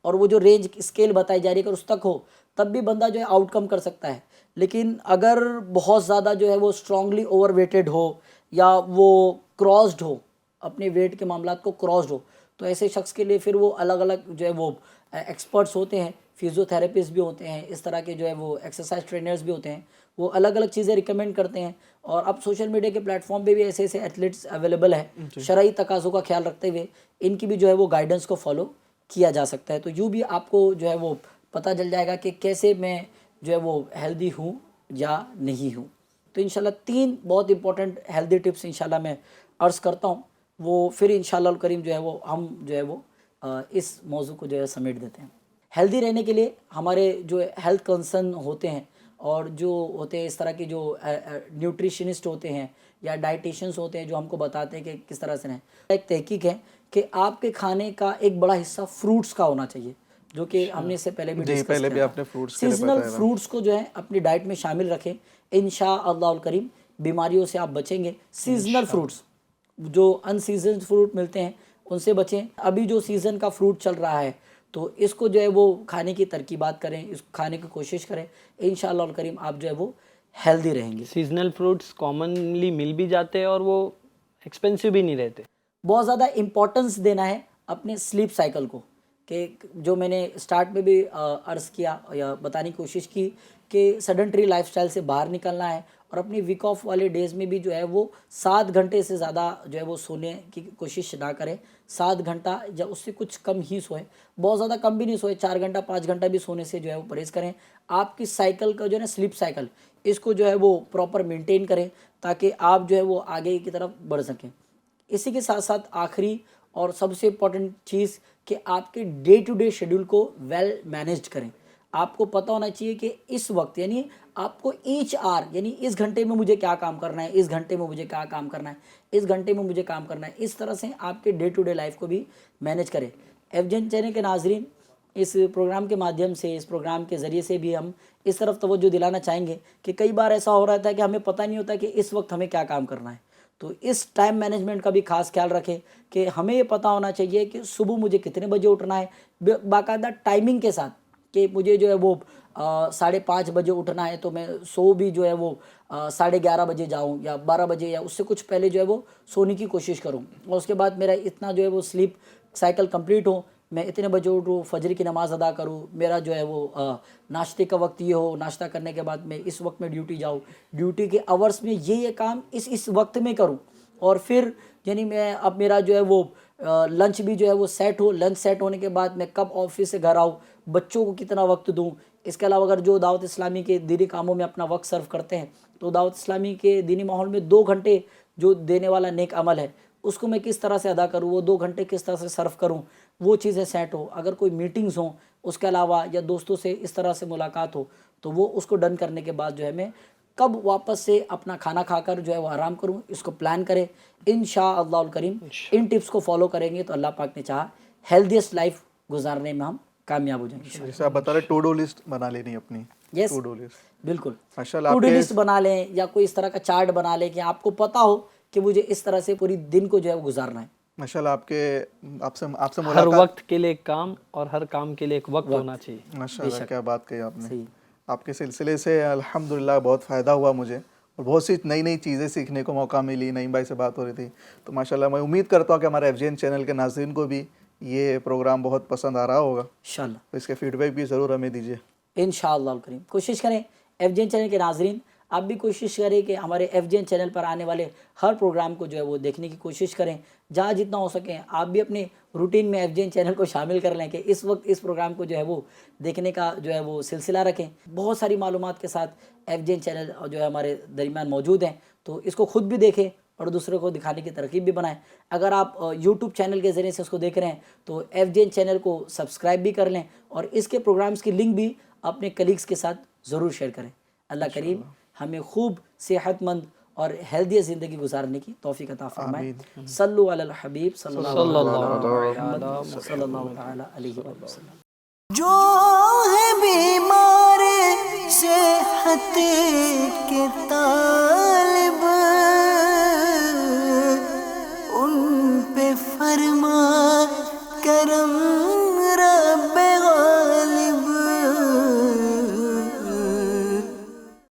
और वो जो रेंज स्केल बताई जा रही है अगर उस तक हो तब भी बंदा जो है आउटकम कर सकता है। लेकिन अगर बहुत ज़्यादा जो है वो स्ट्रांगली ओवरवेटेड हो या वो क्रॉस्ड हो, अपने वेट के मामलात को क्रॉस्ड हो, तो ऐसे शख्स के लिए फिर वो अलग अलग जो है वो एक्सपर्ट्स होते हैं, फिजियोथेरेपिस्ट भी होते हैं, इस तरह के जो है वो एक्सरसाइज ट्रेनर्स भी होते हैं, वो अलग अलग चीज़ें रिकमेंड करते हैं। और अब सोशल मीडिया के प्लेटफॉर्म पे भी ऐसे ऐसे एथलीट्स अवेलेबल है, शरई तकाज़ों का ख्याल रखते हुए इनकी भी जो है वो गाइडेंस को फॉलो किया जा सकता है। तो यूँ भी आपको जो है वो पता चल जाएगा कि कैसे मैं जो है वो हेल्दी हूँ या नहीं हूँ। तो इंशाल्लाह 3 बहुत इंपॉर्टेंट हेल्दी टिप्स इंशाल्लाह मैं अर्ज़ करता हूँ, वो फिर इंशाल्लाह करीम जो है वो हम जो है वो इस मौजू को जो है समेट देते हैं। हेल्दी रहने के लिए हमारे जो हेल्थ कंसर्न होते हैं और जो होते हैं इस तरह के जो न्यूट्रिशनिस्ट होते हैं या डाइटिशियंस होते हैं जो हमको बताते हैं कि किस तरह से रहें। एक तहकीक है कि आपके खाने का एक बड़ा हिस्सा फ्रूट्स का होना चाहिए, जो कि हमने इससे पहले भी डिस्कस पहले भी किया आपने था। फ्रूट्स के लिए सीजनल बताया था। फ्रूट्स को जो है अपनी डाइट में शामिल रखें, इंशाअल्लाह करीम बीमारियों से आप बचेंगे। सीजनल फ्रूट्स, जो अनसीजन फ्रूट मिलते हैं उनसे बचें। अभी जो सीज़न का फ्रूट चल रहा है तो इसको जो है वो खाने की तरकीबात करें, इसको खाने की कोशिश करें, इंशाअल्लाह करीम आप जो है वो हेल्दी रहेंगे। सीजनल फ्रूट्स कॉमनली मिल भी जाते हैं और वो एक्सपेंसिव भी नहीं रहते। बहुत ज़्यादा इम्पोर्टेंस देना है अपने स्लीप साइकिल को, कि जो मैंने स्टार्ट में भी अर्ज़ किया या बताने की कोशिश की कि सेडेंटरी लाइफस्टाइल से बाहर निकलना है और अपनी वीक ऑफ वाले डेज़ में भी जो है वो 7 घंटे से ज़्यादा जो है वो सोने की कोशिश ना करें। 7 घंटा या उससे कुछ कम ही सोएं, बहुत ज़्यादा कम भी नहीं सोएं, 4 घंटा 5 घंटा भी सोने से जो है वो परहेज़ करें। आपकी साइकिल का जो है ना स्लीप साइकिल, इसको जो है वो प्रॉपर मेंटेन करें ताकि आप जो है वो आगे की तरफ बढ़ सकें। इसी के साथ साथ आखिरी और सबसे इम्पोर्टेंट चीज़ कि आपके डे टू डे शेड्यूल को वेल मैनेज्ड करें। आपको पता होना चाहिए कि इस वक्त यानी आपको ईच आवर यानी इस घंटे में मुझे क्या काम करना है, इस घंटे में मुझे क्या काम करना है, इस घंटे में मुझे काम करना है। इस तरह से आपके डे टू डे लाइफ को भी मैनेज करें। एफजेन चैनल के नाजरीन, इस प्रोग्राम के माध्यम से, इस प्रोग्राम के ज़रिए से भी हम इस तरफ तवज्जो दिलाना चाहेंगे कि कई बार ऐसा हो रहा था कि हमें पता नहीं होता कि इस वक्त हमें क्या काम करना है। तो इस टाइम मैनेजमेंट का भी खास ख्याल रखें कि हमें ये पता होना चाहिए कि सुबह मुझे कितने बजे उठना है, बाकायदा टाइमिंग के साथ, कि मुझे जो है वो 5:30 बजे उठना है तो मैं सो भी जो है वो 11:30 बजे जाऊँ या 12 बजे या उससे कुछ पहले जो है वो सोने की कोशिश करूँ और उसके बाद मेरा इतना जो है वो स्लीप साइकिल कंप्लीट हो, मैं इतने बजे उठूँ, फजर की नमाज़ अदा करूँ, मेरा जो है वो नाश्ते का वक्त ये हो, नाश्ता करने के बाद मैं इस वक्त में ड्यूटी जाऊँ, ड्यूटी के आवर्स में ये काम इस वक्त में करूँ और फिर यानी मैं अब मेरा जो है वो लंच भी जो है वो सेट हो, लंच सेट होने के बाद मैं कब ऑफिस से घर आऊँ, बच्चों को कितना वक्त दूँ। इसके अलावा अगर जो दावत इस्लामी के दीनी कामों में अपना वक्त सर्व करते हैं तो दावत इस्लामी के दीनी माहौल में 2 घंटे जो देने वाला नेक अमल है उसको मैं किस तरह से अदा करूँ, वो 2 घंटे किस तरह से सर्व करूँ, वो चीज़ें सेट हो। अगर कोई मीटिंग्स हों उसके अलावा या दोस्तों से इस तरह से मुलाकात हो तो वो उसको डन करने के बाद जो है मैं कब वापस से अपना खाना खाकर जो है वो आराम करूँ, इसको प्लान करें। इंशाअल्लाहुल करीम इन टिप्स को फॉलो करेंगे तो अल्लाह पाक ने चाहा हेल्दीएस्ट लाइफ गुजारने में हम कामयाब हो जाएंगे। जैसे आप बता रहे टू डू लिस्ट बना लेनी अपनी। यस, टू डू लिस्ट बिल्कुल। माशाल्लाह टू डू आपके लिस्ट बना लें या कोई इस तरह का चार्ट बना लें कि आपको पता हो कि मुझे इस तरह से पूरी दिन को जो है वो गुजारना है। माशाल्लाह आपसे आपसे हर मुलाकात वक्त के लिए एक काम और हर काम के लिए एक वक्त होना चाहिए। माशाल्लाह क्या बात कही आपने। सही। आपके सिलसिले से अल्हम्दुलिल्लाह बहुत फ़ायदा हुआ मुझे और बहुत सी नई नई चीज़ें सीखने को मौका मिली। नईम भाई से बात हो रही थी तो माशाल्लाह मैं उम्मीद करता हूँ कि हमारे एफजेन चैनल के नाज़रीन को भी ये प्रोग्राम बहुत पसंद आ रहा होगा, इंशाल्लाह तो इसके फीडबैक भी ज़रूर हमें दीजिए। इंशाअल्लाह करीम कोशिश करें। एफजेन चैनल के नाजरीन आप भी कोशिश करें कि हमारे एफजेन चैनल पर आने वाले हर प्रोग्राम को जो है वो देखने की कोशिश करें। जहाँ जितना हो सके आप भी अपने रूटीन में एफजेन चैनल को शामिल कर लें कि इस वक्त इस प्रोग्राम को जो है वो देखने का जो है वो सिलसिला रखें। बहुत सारी मालूमात के साथ एफजेन चैनल जो है हमारे दरमियान मौजूद हैं, तो इसको खुद भी देखें और दूसरों को दिखाने की तरकीब भी बनाएं। अगर आप यूट्यूब चैनल के ज़रिए से उसको देख रहे हैं तो एफजेन चैनल को सब्सक्राइब भी कर लें और इसके प्रोग्राम्स की लिंक भी अपने कलीग्स के साथ ज़रूर शेयर करें। अल्लाह करीम हमें खूब सेहतमंद और हेल्दी ज़िंदगी गुजारने की तौफीक अता फरमाए। सल्लु अलल हबीब सल्लल्लाहु अलैहि वसल्लम। जो है बीमार सेहत के तालिब उन पे फरमा